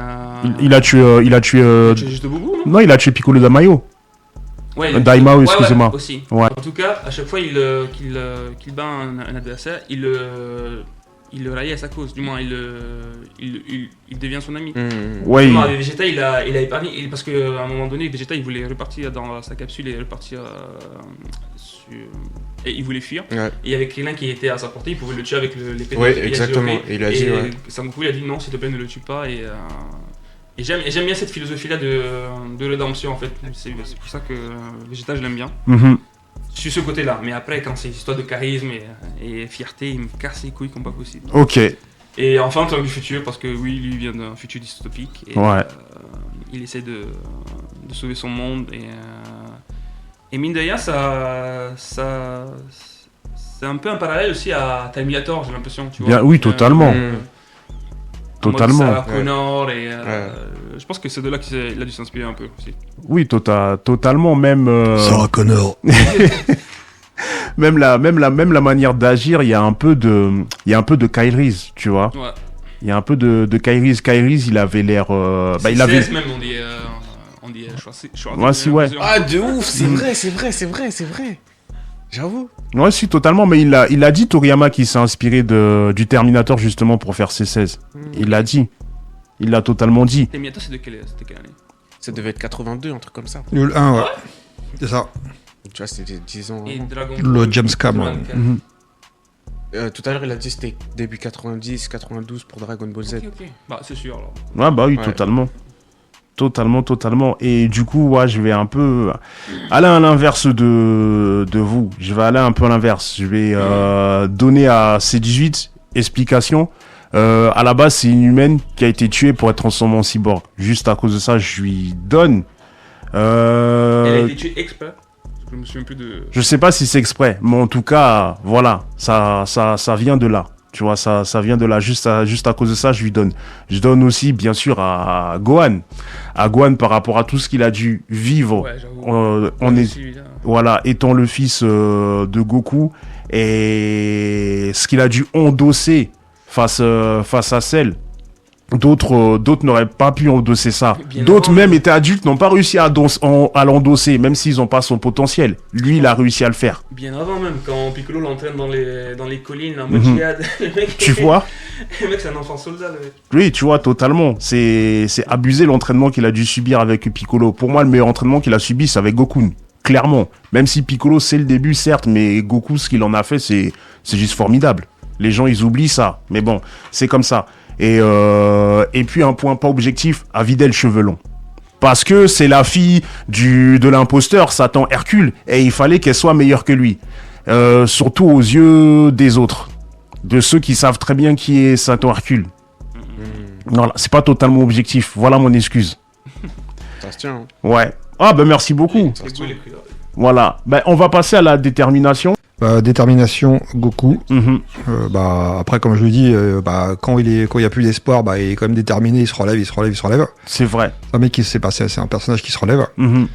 Il a tué. C'est juste Boubou, non? Non, il a tué Piccolo Damayo. Ouais, Daimao, ouais, excusez-moi. aussi. Ouais. En tout cas, à chaque fois qu'il bat un adversaire, il le raille à sa cause. Du moins, il devient son ami. Ouais. Non, avec Vegeta, il a épargné, parce qu'à un moment donné, Vegeta, il voulait repartir dans sa capsule et repartir et il voulait fuir. Ouais. Et il y avait quelqu'un qui était à sa portée, il pouvait le tuer avec l'épée de Ouais, exactement. Yajirobe. Et il a dit, ouais. Sangoku, il a dit non, s'il te plaît, ne le tue pas. Et j'aime bien cette philosophie-là de rédemption, en fait. C'est pour ça que Vegeta, je l'aime bien. Mhm. Sur ce côté-là. Mais après, quand c'est histoire de charisme et fierté, il me casse les couilles comme pas possible. Ok. Et enfin, Trunks du futur, parce que oui, lui vient d'un futur dystopique. Et, Ouais. il essaie de sauver son monde. Et mine de rien, c'est un peu un parallèle aussi à Terminator, j'ai l'impression. Tu vois. Bien, oui, totalement. En mode Totalement. Sarah Connor. Et, Ouais. je pense que c'est de là qu'il a dû s'inspirer un peu aussi. Oui, totalement. Même. Sarah Connor. même la manière d'agir, il y a un peu de Kairis, tu vois. Ouais. Il y a un peu de Kairis. Kairis, il avait l'air, il avait. CS même, on dit Ouais, si, ouais. Ah, de ouf, c'est vrai. J'avoue. Ouais, si, totalement. Mais il a dit, Toriyama, qu'il s'est inspiré du Terminator justement pour faire ses 16. Il l'a dit. Il l'a totalement dit. Terminator, c'était quelle année? Ça devait être 82, un truc comme ça. Le 1, ouais. C'est ça. Tu vois, c'était 10 ans. Et avant. Dragon Le Ball, James Cam, Dragon ouais. Ball. Mhm. Tout à l'heure, il a dit que c'était début 90, 92 pour Dragon Ball Z. Ok. Bah, c'est sûr alors. Ouais, bah oui, Ouais. totalement. Totalement. Et du coup, ouais, je vais un peu aller à l'inverse de vous. Je vais aller un peu à l'inverse. Je vais donner à C18 explication. À la base, c'est une humaine qui a été tuée pour être transformée en cyborg. Juste à cause de ça, je lui donne. Elle a été tuée exprès. Je me souviens plus de. Je sais pas si c'est exprès, mais en tout cas, voilà, ça vient de là. Tu vois, ça vient de là. Juste à cause de ça, je lui donne. Je donne aussi, bien sûr, à Gohan. À Gohan par rapport à tout ce qu'il a dû vivre. Ouais, j'avoue. On est, Celui-là. voilà, étant le fils de Goku et ce qu'il a dû endosser face à Cell. D'autres n'auraient pas pu endosser ça. Bien D'autres avant, même étaient adultes, n'ont pas réussi à l'endosser, même s'ils n'ont pas son potentiel. Lui, il a réussi à le faire. Bien avant même, quand Piccolo l'entraîne dans les collines en mode Mhm. djihad. Le mec, Tu vois? Le mec, c'est un enfant soldat, le mec. Oui, tu vois, totalement. C'est abusé l'entraînement qu'il a dû subir avec Piccolo. Pour moi, le meilleur entraînement qu'il a subi, c'est avec Goku. Clairement. Même si Piccolo, c'est le début, certes, mais Goku, ce qu'il en a fait, c'est juste formidable. Les gens, ils oublient ça. Mais bon, c'est comme ça. Et puis, un point pas objectif, à vider le cheveu long. Parce que c'est la fille de l'imposteur, Satan Hercule, et il fallait qu'elle soit meilleure que lui. Surtout aux yeux des autres. De ceux qui savent très bien qui est Satan Hercule. Voilà, c'est pas totalement objectif. Voilà mon excuse. Ça se tient. Hein. Ouais. Ah, ben merci beaucoup. Ça se C'est beau tient. les prix, là. Voilà. Ben, on va passer à la détermination. Détermination, Goku. Mhm. Après, comme je le dis, quand il y a plus d'espoir, il est quand même déterminé, il se relève. C'est vrai. C'est un mec qui s'est passé, c'est un personnage qui se relève. Mhm.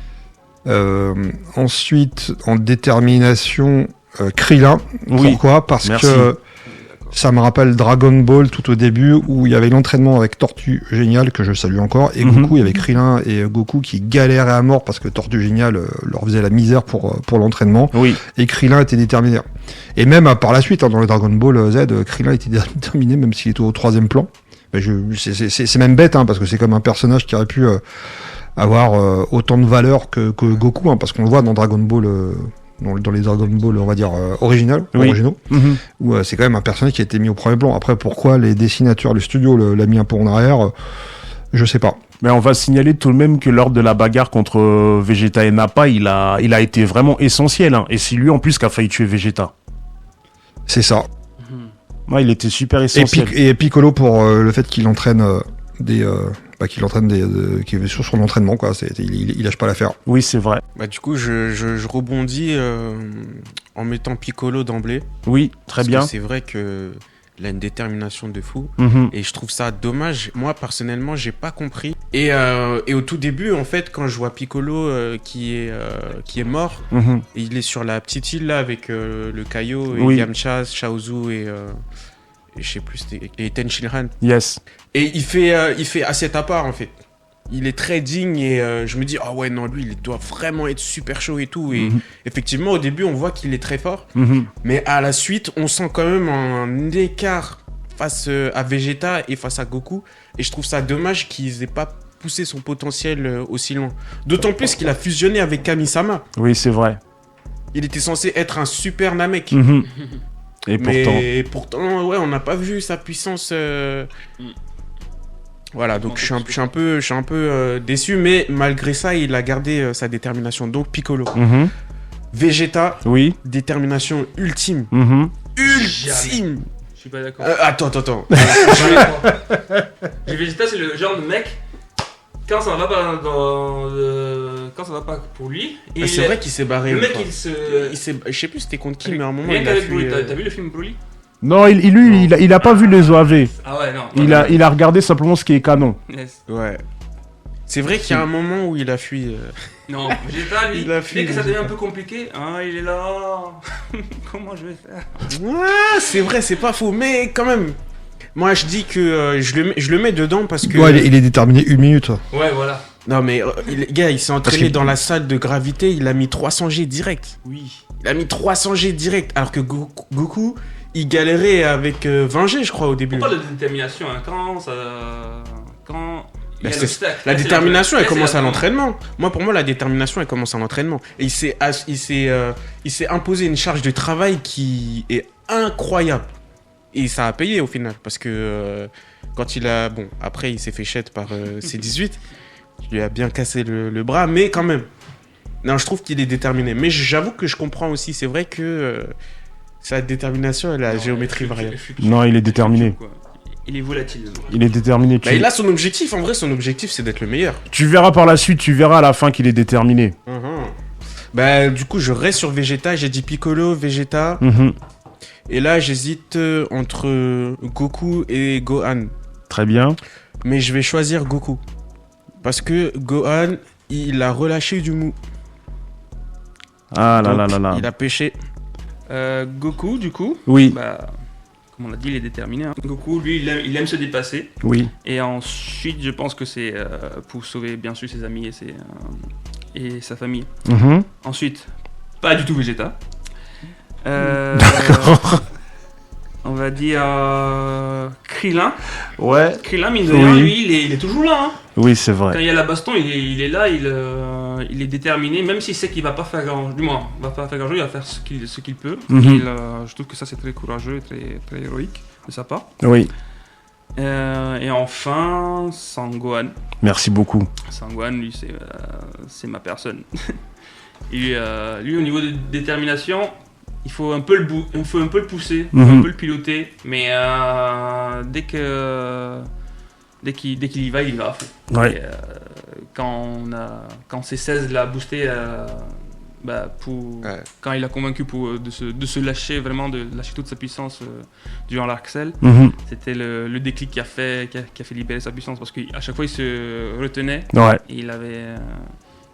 Ensuite, en détermination, Krillin. Oui. Pourquoi? Parce Merci. que ça me rappelle Dragon Ball tout au début, où il y avait l'entraînement avec Tortue Génial, que je salue encore, et Mhm. Goku, il y avait Krillin et Goku qui galéraient à mort parce que Tortue Génial leur faisait la misère pour l'entraînement, Oui. et Krillin était déterminé. Et même par la suite, dans le Dragon Ball Z, Krillin était déterminé, même s'il était au 3e plan. C'est même bête, parce que c'est comme un personnage qui aurait pu avoir autant de valeur que Goku, parce qu'on le voit dans Dragon Ball, dans les Dragon Ball, on va dire originaux, Mhm. où c'est quand même un personnage qui a été mis au premier plan. Après, pourquoi les dessinateurs, le studio l'a mis un peu en arrière, je sais pas. Mais on va signaler tout de même que lors de la bagarre contre Vegeta et Nappa, il a été vraiment essentiel. Et c'est lui en plus qui a failli tuer Vegeta. C'est ça. Ouais, il était super Et, essentiel. et Piccolo pour le fait qu'il entraîne qu'il est sur son entraînement, quoi. Il lâche pas l'affaire. Oui, c'est vrai. Bah, du coup, je rebondis en mettant Piccolo d'emblée. Oui, très Parce bien. que c'est vrai que il a une détermination de fou. Mhm. Et je trouve ça dommage. Moi, personnellement, j'ai pas compris. Et au tout début, en fait, quand je vois Piccolo qui est mort, Mhm. et il est sur la petite île là avec le Kaio et Oui. Yamcha, Chaozu et je sais plus, et Tenshinhan. Yes. Et il fait assez à part en fait. Il est très digne et je me dis, ah ouais, non, lui, il doit vraiment être super chaud et tout. Et Mhm. effectivement, au début, on voit qu'il est très fort. Mhm. Mais à la suite, on sent quand même un écart face à Vegeta et face à Goku. Et je trouve ça dommage qu'ils aient pas poussé son potentiel aussi loin. D'autant plus qu'il a fusionné avec Kami-sama. Oui, c'est vrai. Il était censé être un super Namek. Mhm. Et pourtant. Mais pourtant, ouais, on n'a pas vu sa puissance. Voilà, donc je suis un peu déçu, mais malgré ça, il a gardé sa détermination. Donc Piccolo, Mhm. Vegeta, Oui. détermination ultime. Mhm. Ultime. Je suis pas d'accord. Attends. J'ai Vegeta, c'est le genre de mec. Quand ça va pas quand ça va pas pour lui. Mais c'est vrai qu'il s'est barré. Le une mec, fois. il se. Je sais plus c'était contre qui, mais à un moment Rien il a qu'avec fui, Broly. T'as vu le film Broly? Non, il a pas vu les OAV. Ah ouais, non. Il a regardé simplement ce qui est canon. Yes. Ouais. C'est vrai qu'il y a un moment où il a fui. Non, Vegeta, lui, Il a fui, dès que ça Vegeta. devient un peu compliqué, il est là. Comment je vais faire? Ouais, c'est vrai, c'est pas faux. Mais quand même, moi je dis que je le mets dedans parce que. Ouais, il est déterminé 1 minute. Ouais, voilà. Non, mais gars, il s'est entraîné que- dans la salle de gravité, il a mis 300 G direct. Oui. Il a mis 300 G direct. Alors que Goku, il galérait avec 20 G, je crois, au début. On parle de détermination, hein. Quand il y a Bah, l'obstacle. La Là, c'est détermination, elle là, c'est commence à la- l'entraînement. Moi, pour moi, la détermination, elle commence à l'entraînement. Et il s'est imposé une charge de travail qui est incroyable. Et ça a payé au final. Parce que quand il a. Bon, après, il s'est fait chète par C18. Il lui a bien cassé le bras, mais quand même. Non, je trouve qu'il est déterminé. Mais j'avoue que je comprends aussi. C'est vrai que sa détermination, elle a la Non, géométrie elle variable. fluctue. Non, il est déterminé. Quoi. Il est volatile. Il est déterminé. Bah, il a son objectif. En vrai, son objectif, c'est d'être le meilleur. Tu verras par la suite, tu verras à la fin qu'il est déterminé. Bah, du coup, je reste sur Vegeta. J'ai dit Piccolo, Vegeta. Mhm. Et là, j'hésite entre Goku et Gohan. Très bien. Mais je vais choisir Goku. Parce que Gohan, il a relâché du mou. Ah là là Donc, là là. Il a pêché. Goku, du coup, Oui, bah, comme on l'a dit, il est déterminé. Hein. Goku, lui, il aime se dépasser. oui. Et ensuite, je pense que c'est pour sauver, bien sûr, ses amis et sa famille. Mhm. Ensuite, pas du tout Vegeta. D'accord. On va dire Krillin. Ouais. Krillin, mine de rien, Oui. lui, il est toujours là. Hein. Oui, c'est Quand vrai. il y a la baston, il est là, il est déterminé, même s'il sait qu'il va pas faire grand, du moins, il va pas faire grand chose, il va faire ce qu'il peut. Mhm. Je trouve que ça c'est très courageux et très, très héroïque de sa part. Oui. Et enfin, Sangohan. Merci beaucoup. Sangohan, lui, c'est ma personne. Et, lui, au niveau de détermination, il faut un peu le pousser, Mhm. un peu le piloter, mais dès qu'il y va, il y va à fond. Ouais. Et, quand C16 l'a boosté, Ouais. quand il a convaincu de se lâcher, vraiment de lâcher toute sa puissance durant l'arc Cell, Mhm. c'était le déclic qui a fait libérer sa puissance, parce qu'à chaque fois il se retenait Ouais. et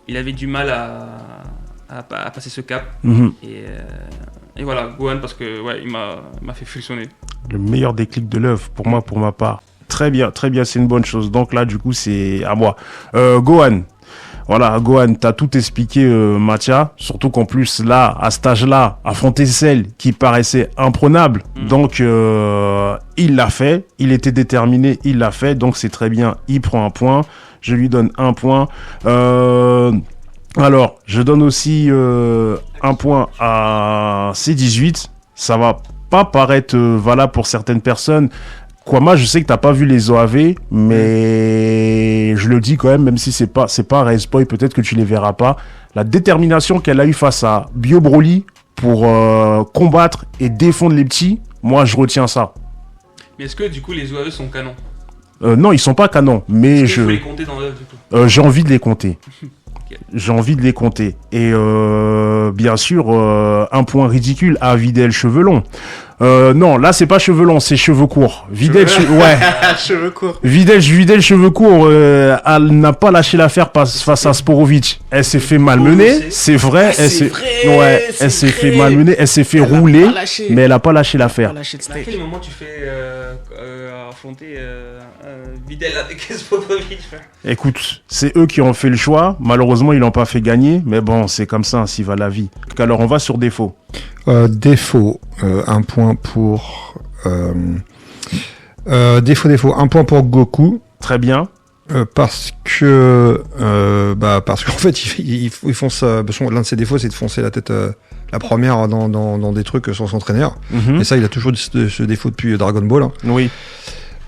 il avait du mal à passer ce cap. Mhm. Et voilà, Gohan, parce que ouais, il m'a fait frissonner. Le meilleur déclic de l'œuvre pour moi, pour ma part. Très bien, c'est une bonne chose. Donc là, du coup, c'est à moi. Gohan. Voilà, Gohan, t'as tout expliqué, Mathia. Surtout qu'en plus, là, à cet âge-là, affronter celle qui paraissait imprenable. Donc, il l'a fait. Il était déterminé, il l'a fait. Donc, c'est très bien. Il prend un point. Je lui donne un point. Alors, je donne aussi un point à C18. Ça va pas paraître valable pour certaines personnes. Kwama, je sais que t'as pas vu les OAV, mais je le dis quand même si c'est pas un réel spoil, peut-être que tu les verras pas. La détermination qu'elle a eu face à Bio Broly pour combattre et défendre les petits, moi je retiens ça. Mais est-ce que du coup les OAE sont canons? Non, ils sont pas canons, mais Est-ce qu'il faut les compter dans l'œuvre du coup? j'ai envie de les compter. Ok. J'ai envie de les compter. Et bien sûr, un point ridicule à Videl cheveux longs. Non, là c'est pas cheveux longs, c'est cheveux courts. Videl, ouais. Cheveux courts. Videl cheveux courts, elle n'a pas lâché l'affaire face à Sporovic. Elle s'est fait malmener, c'est vrai. Ah, Elle c'est s'est, vrai, ouais, c'est elle s'est fait vrai. malmener, elle s'est fait Elle a rouler, pas lâché. mais elle a pas lâché l'affaire. Pas lâché de Mais à steak. quel moment tu fais affronter Videl avec Spopovic? Écoute, c'est eux qui ont fait le choix. Malheureusement, ils l'ont pas fait gagner, mais bon, c'est comme ça, ainsi va la vie. Alors, on va sur défaut. Défaut, un point pour... défaut, un point pour Goku. Très bien. Parce qu'en fait, il fonce... l'un de ses défauts, c'est de foncer la tête... la première dans des trucs sans s'entraîner. Mhm. Et ça, il a toujours ce défaut depuis Dragon Ball. Hein. Oui.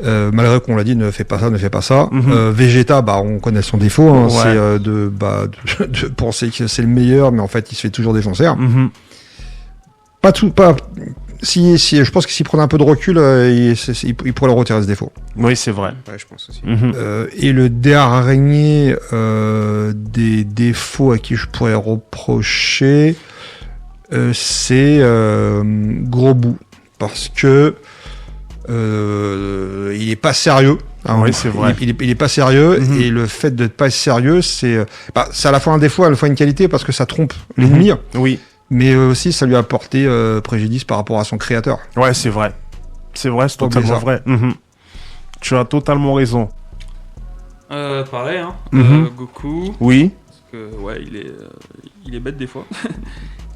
Malgré qu'on l'a dit, ne fais pas ça. Mhm. Vegeta, on connaît son défaut, hein, Ouais. c'est de penser que c'est le meilleur, mais en fait, il se fait toujours défoncer. Mhm. Si, je pense que s'il prenait un peu de recul, il pourrait le retirer ce défaut. Oui, c'est vrai. Ouais, je pense aussi. Mhm. Et le dernier des défauts à qui je pourrais reprocher, c'est Gros Bout, parce que il est pas sérieux. Ah Oui, c'est vrai. Il est pas sérieux, Mhm. et le fait de ne pas être sérieux, c'est à la fois un défaut, à la fois une qualité, parce que ça trompe l'ennemi, Oui, mais aussi ça lui a apporté préjudice par rapport à son créateur. ouais, c'est vrai. C'est vrai, c'est Faut oublier totalement ça. vrai. Tu as totalement raison. Pareil, hein. Mhm. Goku. Oui. Parce que, ouais, il est bête des fois.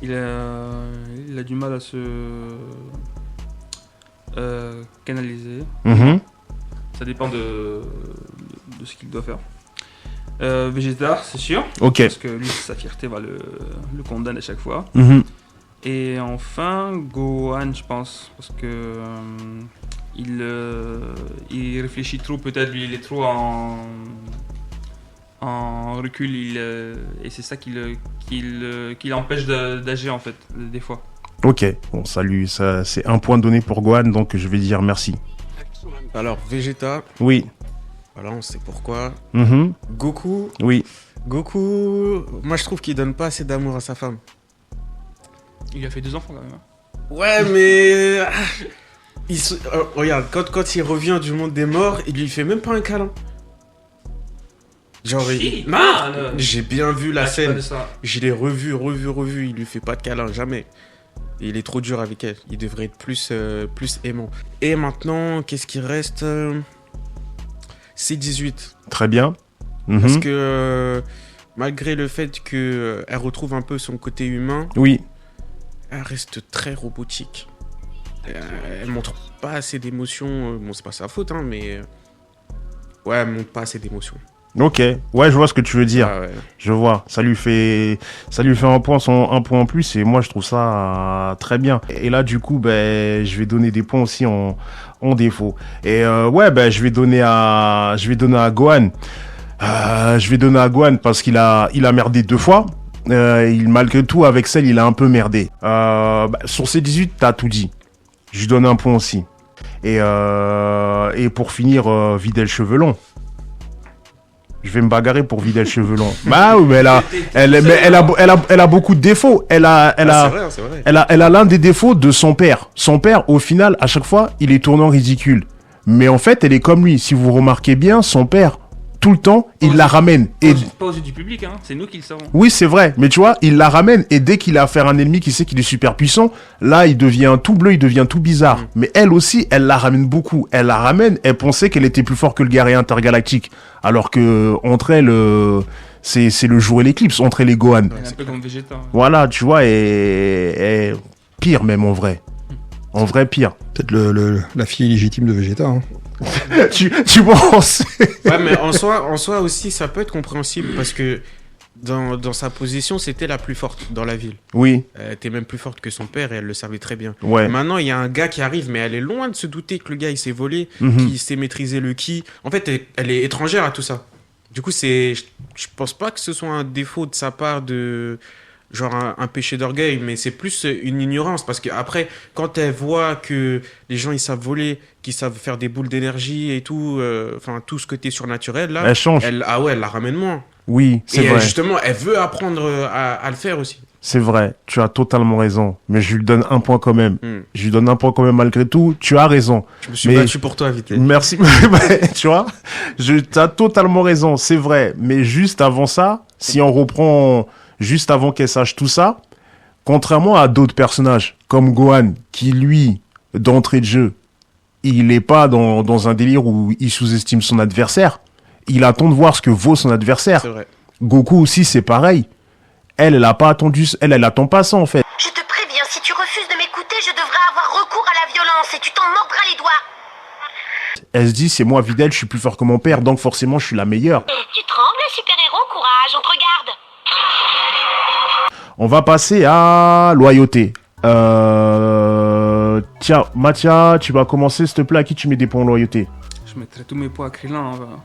il a du mal à se canaliser. Mhm. Ça dépend de ce qu'il doit faire. Vegeta, c'est sûr. Ok. Parce que lui, sa fierté va le condamne à chaque fois. Mhm. Et enfin, Gohan, je pense. Parce que il réfléchit trop, peut-être. Lui, il est trop en recul. Et c'est ça qui l'empêche d'agir, en fait, des fois. Ok. Bon, salut. Ça, c'est un point donné pour Gohan, donc je vais dire merci. Alors, Vegeta, Oui. voilà, on sait pourquoi. Mhm. Goku, Oui. moi je trouve qu'il donne pas assez d'amour à sa femme. Il a fait 2 enfants, quand même. Hein. Ouais, mais. Regarde, quand il revient du monde des morts, il lui fait même pas un câlin. Genre, Si. Non, Ah, non. j'ai bien vu la Ah, c'est pas scène. de ça. Je l'ai revu, il lui fait pas de câlin, jamais. Et il est trop dur avec elle. Il devrait être plus aimant. Et maintenant, qu'est-ce qui reste C'est 18. Très bien. Mhm. Parce que malgré le fait qu'elle retrouve un peu son côté humain, Oui. elle reste très robotique. Elle montre pas assez d'émotions. Bon, c'est pas sa faute, hein, mais ouais, elle montre pas assez d'émotions. Ok. Ouais, je vois ce que tu veux dire. Ah ouais. Je vois. Ça lui fait un point en plus, et moi je trouve ça très bien. Et là, du coup, ben, je vais donner des points aussi en défaut. Et ouais, ben, je vais donner à Gohan. Je vais donner à Gohan parce qu'il a merdé 2 fois. Malgré tout, avec Cell, il a un peu merdé. Sur ces 18, t'as tout dit. Je lui donne un point aussi. Et pour finir, Videl Chevelon. Je vais me bagarrer pour vider le cheveu long. Bah oui, mais elle a beaucoup de défauts. C'est vrai, c'est vrai. Elle a l'un des défauts de son père. Son père, au final, à chaque fois, il est tournant ridicule. Mais en fait, elle est comme lui. Si vous remarquez bien, son père, tout le temps, il la ramène. Et Pas aux yeux du public, hein. C'est nous qui le savons. oui, c'est vrai. Mais tu vois, il la ramène. Et dès qu'il a affaire à un ennemi qui sait qu'il est super puissant, là, il devient tout bleu, il devient tout bizarre. Mais elle aussi, elle la ramène beaucoup. Elle la ramène, elle pensait qu'elle était plus forte que le guerrier intergalactique. Alors que, entre elles, c'est le jour et l'éclipse, entre elle et Gohan. Elle est un peu comme Vegeta. Ouais. Voilà, tu vois, et pire même en vrai. En vrai, pire. Peut-être la fille illégitime de Vegeta. Hein. tu penses? Ouais, mais en soi aussi, ça peut être compréhensible parce que dans sa position, c'était la plus forte dans la ville. Oui, Elle était même plus forte que son père et elle le savait très bien. ouais. Maintenant, il y a un gars qui arrive, mais elle est loin de se douter que le gars il s'est volé, Mhm. qu'il sait maîtriser le ki. En fait, elle est étrangère à tout ça. Du coup, je pense pas que ce soit un défaut de sa part de genre un péché d'orgueil, mais c'est plus une ignorance parce que après, quand elle voit que les gens ils savent voler, qu'ils savent faire des boules d'énergie et tout, enfin tout ce côté surnaturel là, Elle change. elle la ramène moins. Oui, c'est Et vrai. justement, elle veut apprendre à le faire aussi. C'est vrai. Tu as totalement raison. Mais je lui donne un point quand même. Hmm. Je lui donne un point quand même malgré tout. Tu as raison. Je me suis Mais- battu pour toi, vite. Merci. Tu vois, tu as totalement raison. C'est vrai. Mais juste avant ça, si on reprend juste avant qu'elle sache tout ça, contrairement à d'autres personnages comme Gohan, qui lui, d'entrée de jeu, il n'est pas dans un délire où il sous-estime son adversaire. Il attend de voir ce que vaut son adversaire. C'est vrai. Goku aussi, c'est pareil. Elle a pas attendu, elle attend pas ça en fait. Je te préviens, si tu refuses de m'écouter, je devrais avoir recours à la violence et tu t'en mordras les doigts. Elle se dit, c'est moi Videl, je suis plus fort que mon père, donc forcément je suis la meilleure. Tu trembles, super-héros, courage, on te regarde. On va passer à loyauté. Tiens, Mathia, tu vas commencer s'il te plaît, à qui tu mets des points en loyauté? Je mettrais tous mes points à Krillin. Hein, bah.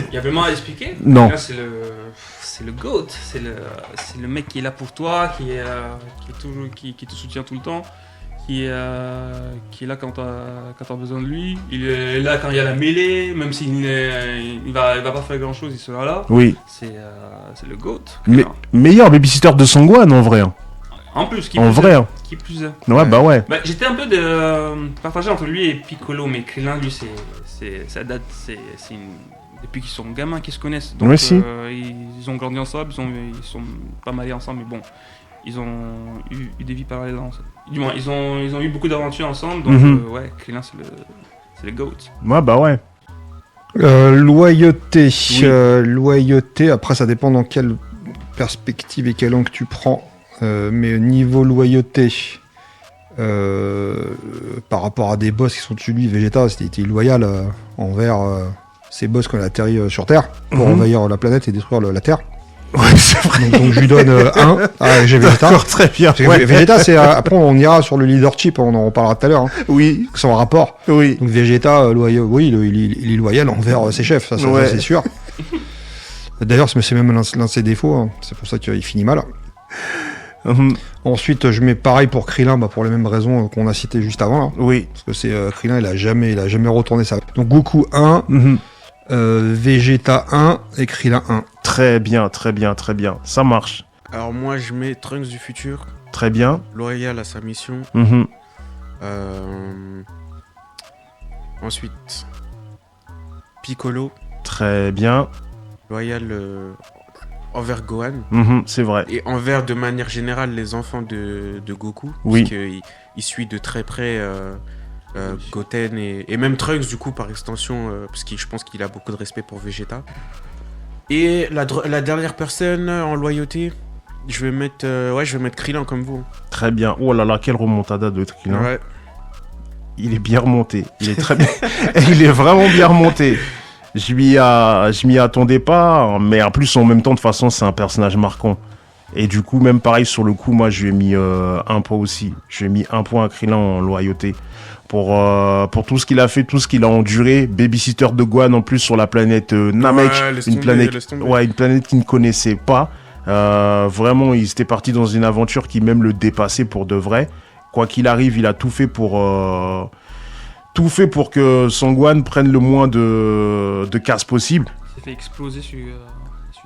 Il y a vraiment à expliquer. Non. Là, c'est le GOAT. C'est le mec qui est là pour toi, qui te soutient tout le temps, qui est là quand t'as besoin de lui. Il est là quand il y a la mêlée, même s'il il va pas faire grand chose, il sera là. Oui. C'est le GOAT. Mais, Krillin. meilleur babysitter de Son Gohan en vrai. Hein. En plus, En vrai, hein. qui plus est. Ouais, bah ouais. Bah, j'étais un peu partagé entre lui et Piccolo, mais Krillin, lui, ça date, depuis qu'ils sont gamins qu'ils se connaissent. Donc, Ouais, si. ils ont grandi ensemble, ils sont pas mariés ensemble, mais bon, ils ont eu des vies parallèles ensemble. Du moins, ils ont eu beaucoup d'aventures ensemble, donc ouais, Krillin, c'est le GOAT. Ouais, bah ouais. Loyauté. Oui. Loyauté, après ça dépend dans quelle perspective et quel angle tu prends. Mais niveau loyauté, par rapport à des boss qui sont dessus de lui, Vegeta, c'était loyal envers ces boss qui ont atterri sur Terre pour envahir la planète et détruire la Terre. Ouais, c'est vrai. Donc je lui donne 1 à Vegeta. D'accord, très bien. Parce que Ouais. Vegeta, c'est après on ira sur le leadership, on en reparlera tout à l'heure. Hein, Oui, son rapport. oui. Donc Vegeta, oui, il est loyal envers ses chefs, ça Ouais. c'est sûr. D'ailleurs, c'est même l'un de ses défauts, hein. C'est pour ça qu'il finit mal. Mhm. Ensuite, je mets pareil pour Krillin, pour les mêmes raisons qu'on a citées juste avant. Là. Oui. Parce que c'est Krillin, il a jamais retourné ça. Donc Goku 1, Mhm. Vegeta 1 et Krillin 1. Très bien, très bien, très bien. Ça marche. Alors moi, je mets Trunks du futur, Très bien. loyal à sa mission. Mhm. Ensuite, Piccolo, Très bien. loyal envers Gohan. Mhm, c'est vrai. Et envers, de manière générale, les enfants de Goku. Oui. Parce qu'il suit de très près Goten et même Trunks, du coup, par extension, parce que je pense qu'il a beaucoup de respect pour Vegeta. Et la dernière personne en loyauté, je vais mettre Krillin comme vous. Très bien. Oh là là, quelle remontada de Krillin. Ouais. Il est bien remonté. Il est très bien. Il est vraiment bien remonté. Je m'y attendais pas, mais en plus, en même temps, de toute façon, c'est un personnage marquant. Et du coup, même pareil, sur le coup, moi, je lui ai mis un point aussi. Je lui ai mis un point à Krillin en loyauté. Pour tout ce qu'il a fait, tout ce qu'il a enduré. Babysitter de Gohan, en plus, sur la planète Namek. Ouais, laisse une tomber, planète, laisse tomber. ouais, une planète qu'il ne connaissait pas. Vraiment, il était parti dans une aventure qui même le dépassait pour de vrai. Quoi qu'il arrive, il a tout fait pour que son Gohan prenne le moins de casse possible. Il s'est fait exploser sur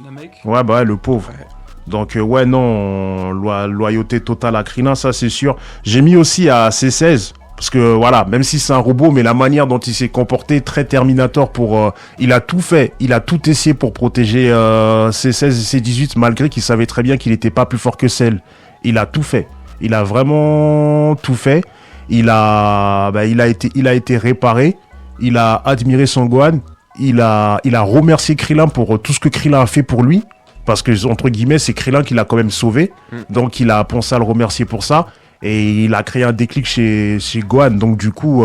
Namek. Ouais, bah ouais, le pauvre. Ouais. Donc ouais, non, loyauté totale à Krillin, ça c'est sûr. J'ai mis aussi à C16, parce que voilà, même si c'est un robot, mais la manière dont il s'est comporté, très Terminator pour... il a tout fait, il a tout essayé pour protéger C16 et C18, malgré qu'il savait très bien qu'il n'était pas plus fort que Cell. Il a tout fait. Il a vraiment tout fait. Il a été réparé. Il a admiré son Gohan. Il a remercié Krillin pour tout ce que Krillin a fait pour lui. Parce que, entre guillemets, c'est Krillin qui l'a quand même sauvé. Donc, il a pensé à le remercier pour ça. Et il a créé un déclic chez Gohan. Donc, du coup,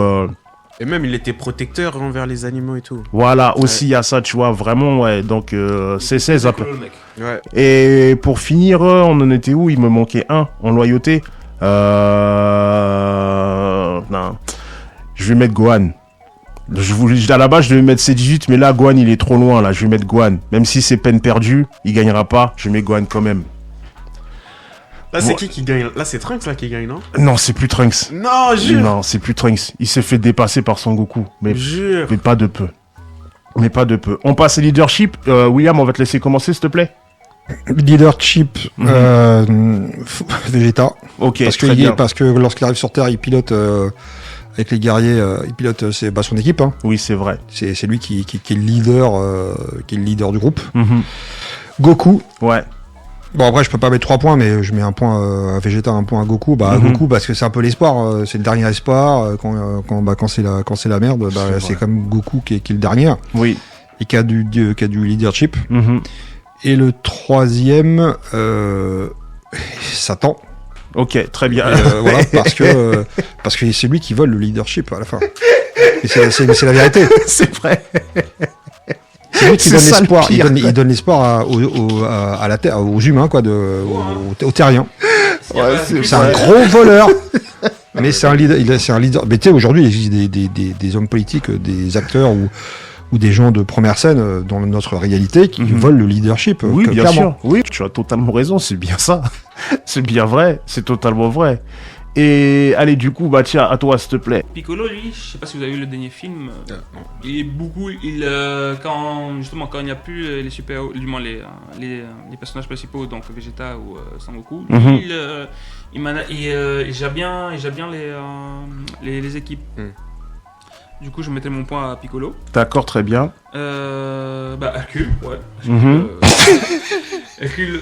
Et même, il était protecteur envers les animaux et tout. voilà, aussi, il y a ça, tu vois. Vraiment, ouais. Donc, c'est 16 un peu. Le mec. Ouais. Et pour finir, on en était où? Il me manquait un en loyauté. Non. Je vais mettre Gohan. À la base, je devais mettre C18, mais là, Gohan, il est trop loin. Là, je vais mettre Gohan. Même si c'est peine perdue, il gagnera pas. Je mets Gohan quand même. Là, c'est Bon. qui gagne? Là, c'est Trunks là qui gagne, non? Non, c'est plus Trunks. Non, jure. Non, c'est plus Trunks. Il s'est fait dépasser par Son Goku. Mais Jure. pas de peu. Mais pas de peu. On passe au leadership. William, on va te laisser commencer, s'il te plaît. Leadership, Vegeta. Ok, Parce très bien. que lorsqu'il arrive sur Terre, il pilote avec les guerriers, il pilote son équipe. Hein. Oui, c'est vrai. C'est lui qui est le leader du groupe. Mhm. Goku. Ouais. Bon après je peux pas mettre 3 points, mais je mets un point à Vegeta, un point à Goku. Bah Mhm. Goku parce que c'est un peu l'espoir, c'est le dernier espoir. Quand c'est la merde, bah, C'est c'est vrai. comme Goku qui est le dernier Oui. et qui a du leadership. Mhm. Et le troisième, Satan. Ok, très bien. Voilà, parce que c'est lui qui vole le leadership à la fin. Et c'est la vérité. c'est vrai. C'est lui qui C'est donne ça le l'espoir. pire. Il donne l'espoir à la terre, aux humains, quoi, aux terriens. Ouais, C'est un gros voleur. Mais c'est un leader. C'est un leader. Mais tu sais, aujourd'hui, il existe des hommes politiques, des acteurs ou des gens de première scène dans notre réalité qui Mhm. volent le leadership. Oui, bien clairement. sûr. Oui, tu as totalement raison, c'est bien ça. C'est bien vrai, c'est totalement vrai. Et allez, du coup, bah tiens, à toi, s'il te plaît. Piccolo, lui, je sais pas si vous avez vu le dernier film. Non. Il est beaucoup. Quand il n'y a plus les super, du moins les personnages principaux, donc Vegeta ou Sangoku, lui, Mhm. il gère bien les équipes. Du coup, je mettrais mon point à Piccolo. D'accord, très bien. Hercule, ouais. Mhm. Hercule,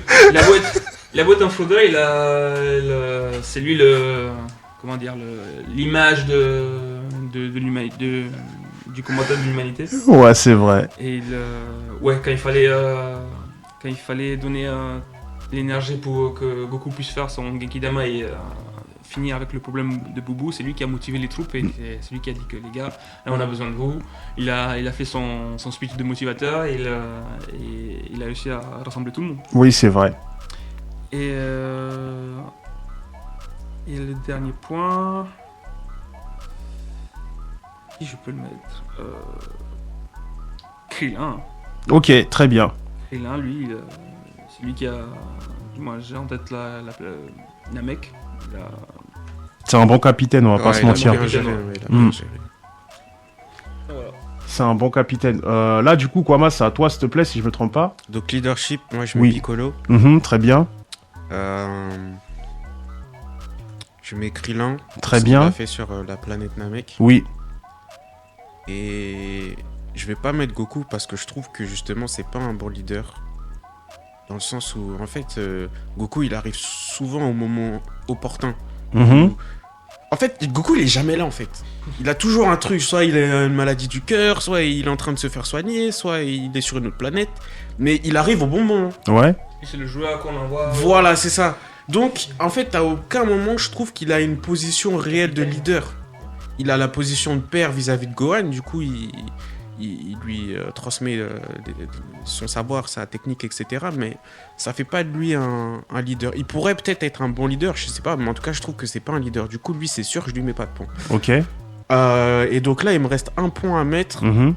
la boîte en fraudeur, c'est lui l'image de l'humanité, du combattant de l'humanité. Ouais, c'est vrai. Et quand il fallait donner l'énergie pour que Goku puisse faire son Genkidama et finir avec le problème de Boubou, c'est lui qui a motivé les troupes et c'est lui qui a dit que les gars, là on a besoin de vous. Il a fait son speech de motivateur et il a réussi à rassembler tout le monde. Oui, c'est vrai. Et le dernier point, qui je peux le mettre, Krillin. Ok, très bien. Krillin, lui, c'est lui qui a, moi j'ai en tête Namek. C'est un bon capitaine, on va pas se mentir. Bien géré, Mm. ouais, il a bien géré. Voilà. C'est un bon capitaine. Là, du coup, Kwama, c'est à toi, s'il te plaît, si je me trompe pas. Donc leadership, moi je mets Oui. Piccolo. Très bien. Je mets Krillin. Très Ce bien. qu'il a fait sur la planète Namek. Oui. Et je vais pas mettre Goku parce que je trouve que justement c'est pas un bon leader. Dans le sens où en fait Goku il arrive souvent au moment opportun. Mhm. En fait Goku il est jamais là en fait. Il a toujours un truc, soit il a une maladie du cœur, soit il est en train de se faire soigner, soit il est sur une autre planète. Mais il arrive au bon moment. Ouais. Et c'est le joueur qu'on envoie. Voilà, c'est ça. Donc, en fait, à aucun moment, je trouve qu'il a une position réelle de leader. Il a la position de père vis-à-vis de Gohan, du coup, il lui transmet son savoir, sa technique, etc. Mais ça fait pas de lui un leader. Il pourrait peut-être être un bon leader, je sais pas, mais en tout cas, je trouve que c'est pas un leader. Du coup, lui, c'est sûr, je lui mets pas de point. Ok. Et donc là, il me reste un point à mettre. Mhm.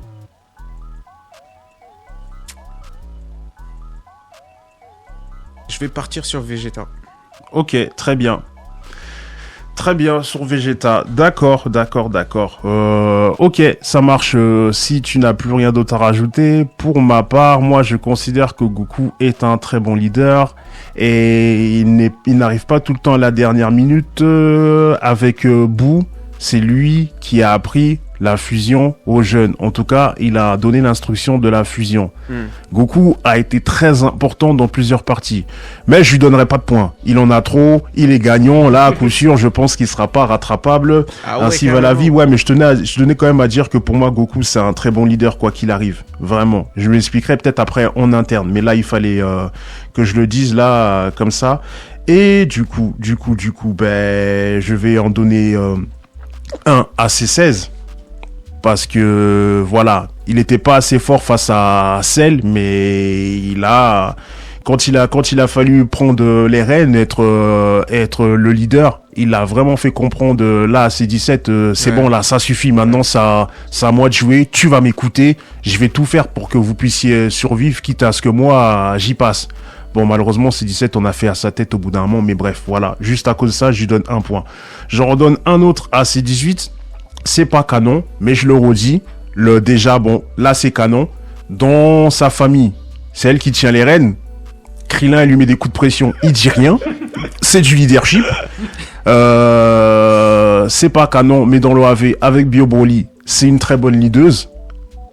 Je vais partir sur Vegeta. Ok, très bien. Très bien, sur Vegeta. D'accord. Ok, ça marche. Si tu n'as plus rien d'autre à rajouter, pour ma part, moi, je considère que Goku est un très bon leader et il n'arrive pas tout le temps à la dernière minute. Avec Boo, c'est lui qui a appris la fusion aux jeunes. En tout cas, il a donné l'instruction de la fusion. Goku a été très important dans plusieurs parties. Mais je lui donnerai pas de points. Il en a trop, il est gagnant. Là, à coup sûr, je pense qu'il sera pas rattrapable. Ah ouais, Ainsi va la vie. Ouais, mais je tenais quand même à dire que pour moi, Goku, c'est un très bon leader, quoi qu'il arrive. Vraiment. Je m'expliquerai peut-être après en interne. Mais là, il fallait que je le dise là, comme ça. Et du coup, ben, je vais en donner un à C16. Parce que, voilà, il n'était pas assez fort face à Cell, mais quand il a fallu prendre les rênes, être le leader, il a vraiment fait comprendre, là, à C17, c'est bon, là, ça suffit, maintenant, c'est à moi de jouer, tu vas m'écouter, je vais tout faire pour que vous puissiez survivre, quitte à ce que moi, j'y passe. Bon, malheureusement, C17, on a fait à sa tête au bout d'un moment, mais bref, voilà, juste à cause de ça, je lui donne un point. J'en redonne un autre à C18, c'est pas canon, mais je le redis. Déjà, bon, là, c'est canon. Dans sa famille, c'est elle qui tient les rênes. Krillin, elle lui met des coups de pression, il dit rien. C'est du leadership. C'est pas canon, mais dans l'OAV, avec Bio Broly, c'est une très bonne leaduse.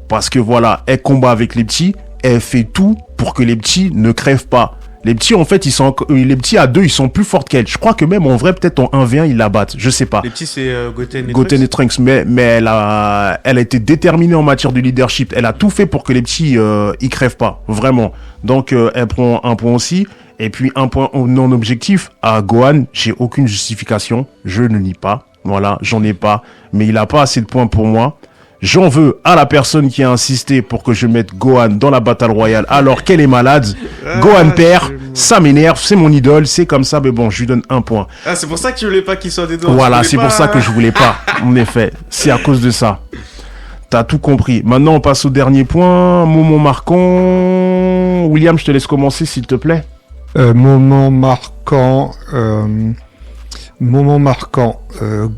Parce que voilà, elle combat avec les petits. Elle fait tout pour que les petits ne crèvent pas. Les petits, en fait, les petits à 2, ils sont plus forts qu'elle. Je crois que même en vrai, peut-être en 1v1, ils la battent. Je sais pas. Les petits, c'est Goten et Trunks, mais elle a été déterminée en matière de leadership. Elle a tout fait pour que les petits, ils crèvent pas. Vraiment. Donc, elle prend un point aussi. Et puis, un point non objectif. À Gohan, j'ai aucune justification. Je ne nie pas. Voilà, j'en ai pas. Mais il a pas assez de points pour moi. J'en veux à la personne qui a insisté pour que je mette Gohan dans la Battle Royale alors qu'elle est malade. Gohan perd, ça m'énerve, c'est mon idole, c'est comme ça, mais bon, je lui donne un point. Ah, c'est pour ça que tu voulais pas qu'il soit dedans. Voilà, c'est pour ça que je voulais pas, en effet. C'est à cause de ça. T'as tout compris. Maintenant, on passe au dernier point. Moment marquant. William, je te laisse commencer, s'il te plaît. Moment marquant. Moment marquant,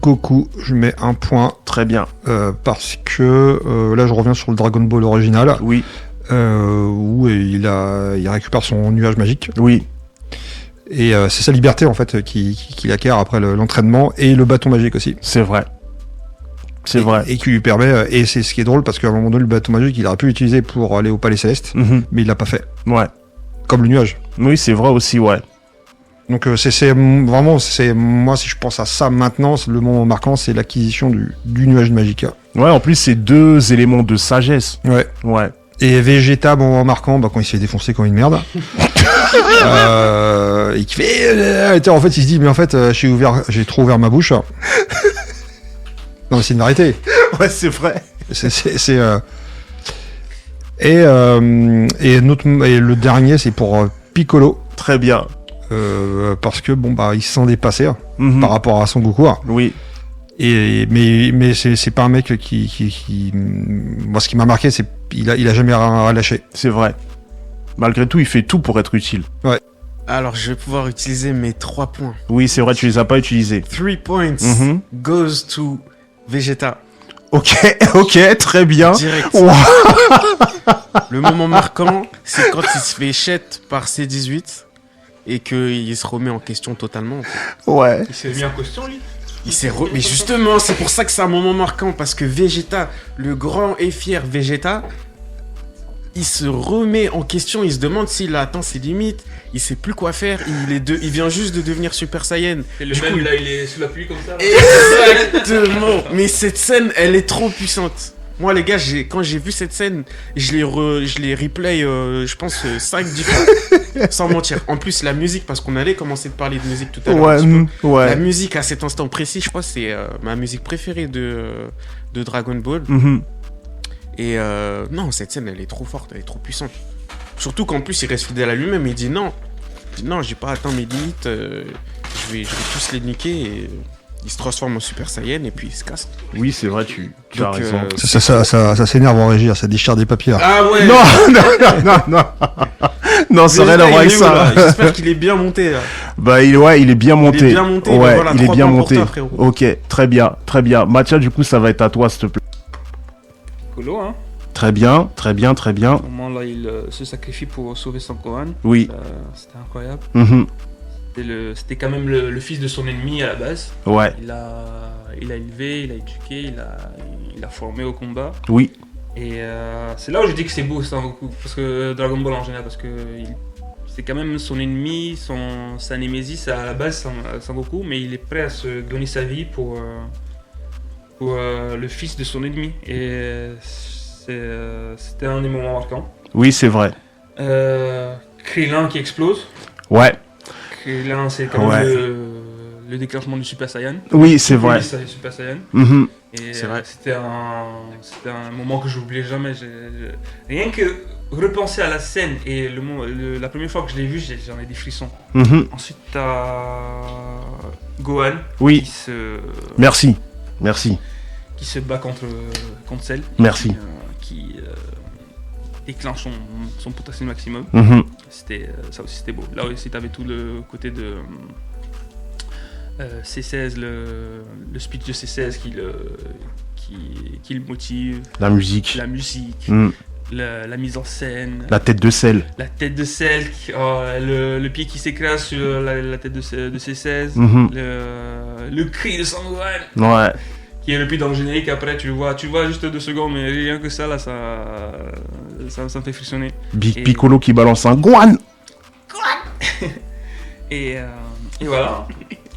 Goku, je mets un point Très bien. parce que là je reviens sur le Dragon Ball original Oui, où il récupère son nuage magique oui, et c'est sa liberté en fait qu'il acquiert après l'entraînement et le bâton magique aussi. c'est vrai. C'est vrai. Et qui lui permet, et c'est ce qui est drôle parce qu'à un moment donné le bâton magique il aurait pu l'utiliser pour aller au Palais Céleste, Mhm. mais il l'a pas fait, Ouais. comme le nuage. Oui, c'est vrai aussi, ouais. Donc c'est vraiment, moi si je pense à ça maintenant, le moment marquant c'est l'acquisition du nuage magique. Ouais, en plus, c'est 2 éléments de sagesse. Ouais. Ouais. Et Vegeta, moment marquant, quand il se fait défoncer comme une merde. Et qui fait... en fait, il se dit, mais en fait, j'ai trop ouvert ma bouche. Non, mais c'est une vérité. Ouais, c'est vrai. Et le dernier, c'est pour Piccolo. Très bien. Parce que, il se sent dépassé Mhm. par rapport à Son Goku. Oui. Mais c'est pas un mec qui... Moi, ce qui m'a marqué, c'est il a jamais relâché. C'est vrai. Malgré tout, il fait tout pour être utile. Alors, je vais pouvoir utiliser mes 3 points. Oui, c'est vrai, tu les as pas utilisés. 3 points Mhm. goes to Vegeta. Ok, ok, très bien. Direct. Wow. Le moment marquant, c'est quand il se fait chet par C18 et qu'il se remet en question totalement. En fait. Ouais. Il s'est mis en question, lui. Mais justement, c'est pour ça que c'est un moment marquant, parce que Vegeta, le grand et fier Vegeta, il se remet en question, il se demande s'il a atteint ses limites, il sait plus quoi faire, il vient juste de devenir Super Saiyan. Et le Du même, coup, là, il est sous la pluie comme ça. là. Exactement. Mais cette scène, elle est trop puissante. Moi, les gars, quand j'ai vu cette scène, je l'ai replay, je pense, 5-10 fois. Sans mentir. En plus, la musique, parce qu'on allait commencer de parler de musique tout à l'heure. un Ouais, petit peu. La ouais. musique, à cet instant précis, je crois, c'est ma musique préférée de Dragon Ball. Mhm. Et non, cette scène, elle est trop forte, elle est trop puissante. Surtout qu'en plus, il reste fidèle à lui-même. Il dit non, j'ai pas atteint mes limites. Je vais tous les niquer. Et il se transforme en Super Saiyan et puis il se casse. Oui, c'est vrai, tu as Donc, raison. Ça s'énerve en régie, ça déchire des papiers. Ah ouais. Non. Non, ça n'a rien à voir avec ça. J'espère qu'il est bien monté là. Bah, il est bien monté. Il est bien monté, Ouais, bah voilà, il est 3 bien points pour monté. toi, frérot. Ok, très bien, très bien. Mathia, du coup, ça va être à toi, s'il te plaît. Piccolo, hein. Très bien, très bien, très bien. Au moment là, il se sacrifie pour sauver son Gohan. Oui. C'était incroyable. Mhm. C'était quand même le fils de son ennemi à la base. Ouais, Il a élevé, il a éduqué, il a formé au combat. oui. Et c'est là où je dis que c'est beau Sangoku, parce que Dragon Ball en général, parce que c'est quand même son ennemi, sa némésis à la base, Sangoku, mais il est prêt à se donner sa vie pour le fils de son ennemi. Et c'était un des moments marquants. Oui, c'est vrai. Krillin qui explose. Ouais, Krillin, c'est quand Ouais. même le déclenchement du Super Saiyan. oui, c'est vrai. Oui, c'est Super Saiyan. Mhm. Et C'est vrai. c'était un moment que j'oublierai jamais. Rien que repenser à la scène et la première fois que je l'ai vu, j'en ai des frissons. Mhm. Ensuite, t'as Gohan Oui, qui merci. se bat contre Cell. Merci. Qui déclenche son potentiel maximum. Mhm. Ça aussi, c'était beau. Là aussi, t'avais tout le côté de C16, le speech de C16 qui le motive, La musique. la musique, Mhm. la mise en scène, La tête de sel. la tête de Cell, le pied qui s'écrase sur la tête de C16, Mhm. le cri de Sangohan Ouais, qui est repris dans le générique. Après, tu le vois juste 2 secondes, mais rien que ça, là, ça me fait frissonner. Big Et- Piccolo qui balance un Gohan. Et voilà.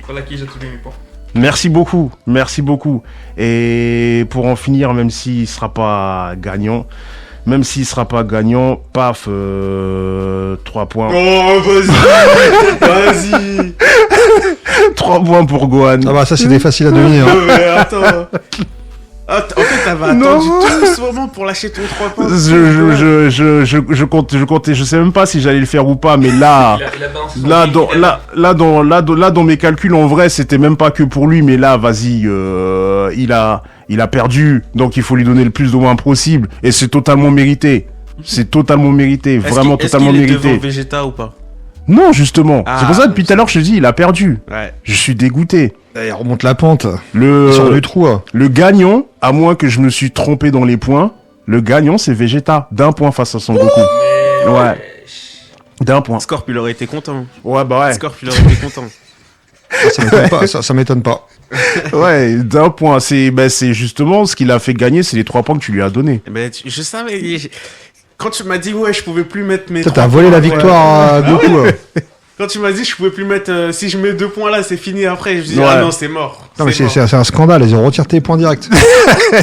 Voilà qui j'attribue mes points. Merci beaucoup, merci beaucoup. Et pour en finir, même s'il sera pas gagnant, paf, 3 points. Oh, vas-y 3 points pour Gohan. Ah bah ça c'est des faciles à deviner. Hein. Mais attends. En fait, t'avais Non. attendu tout ce moment pour lâcher ton 3 points. Je comptais, je sais même pas si j'allais le faire ou pas, mais là, Il a balancé son là, kick, dans mes calculs, en vrai, c'était même pas que pour lui, mais là, vas-y, il a perdu, donc il faut lui donner le plus de points possible, et c'est totalement mérité. C'est totalement mérité, vraiment totalement est-ce qu'il est mérité. devant Vegeta ou pas? Non, justement. Ah, c'est pour ça, depuis tout à l'heure, je te dis, il a perdu. Ouais. Je suis dégoûté. Il remonte la pente. Il sort du trou. Le gagnant, à moins que je me suis trompé dans les points, le gagnant, c'est Vegeta. D'1 point face à Son Goku. Ouais. D'1 point. Scorp, il aurait été content. Ouais, bah ouais. Scorp, il aurait été content. Ça m'étonne pas. Ça m'étonne pas. Ouais, d'1 point. C'est justement ce qu'il a fait gagner, c'est les 3 points que tu lui as donnés. Mais je savais. Quand tu m'as dit, ouais, je pouvais plus mettre mes. Toi, 3 t'as volé la points, victoire à Goku. Quand tu m'as dit, je pouvais plus mettre. Si je mets 2 points là, c'est fini après. Je dis, Ouais. ah non, c'est mort. Non, mais mort. c'est un scandale. Ils ont retiré tes points directs.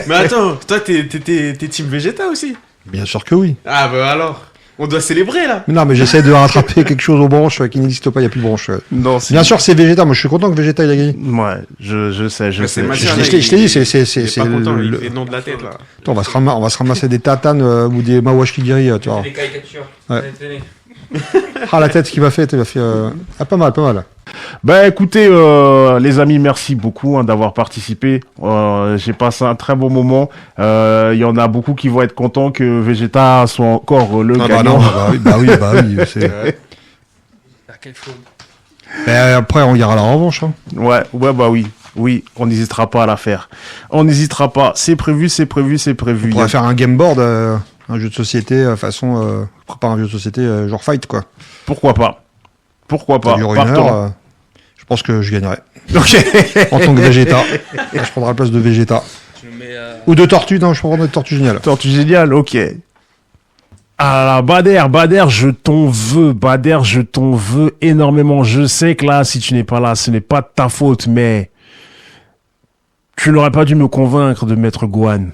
Mais attends, toi, t'es team Vegeta aussi. Bien sûr que oui. Ah bah alors. On doit célébrer là. Mais non, mais j'essaie de rattraper quelque chose aux branches qui n'existe pas. Il n'y a plus de branches. Non, Bien sûr, c'est Vegeta. Moi, je suis content que Vegeta il a gagné. Ouais, je sais. Mais c'est Je machin, l'ai dit, c'est Il est pas content, il fait le nom de la tête là. Attends, on va se ramasser des tatanes ou des Mawashi Giri, tu vois. Des caricatures. Ouais. Tenez. Ah, la tête qu'il m'a fait, ah, pas mal. Bah écoutez, les amis, merci beaucoup d'avoir participé. J'ai passé un très bon moment. Il y en a beaucoup qui vont être contents que Vegeta soit encore le gagnant. Bah oui, c'est... Ah, quelle faute. Mais après, on ira à la revanche. Hein. Ouais, bah oui. Oui, on n'hésitera pas à la faire. On n'hésitera pas. C'est prévu. On pourrait faire un game board, un jeu de société façon... préparer un jeu de société genre fight, quoi. Pourquoi pas. Ça dure 1 heure. Je pense que je gagnerai. Ok. En tant que Vegeta. Je prendrai la place de Vegeta. Je le mets. Ou de Tortue, non, je prendrai de Tortue Géniale. Tortue génial, ok. Ah, Bader, je t'en veux énormément. Je sais que là, si tu n'es pas là, ce n'est pas de ta faute, mais tu n'aurais pas dû me convaincre de mettre Gohan.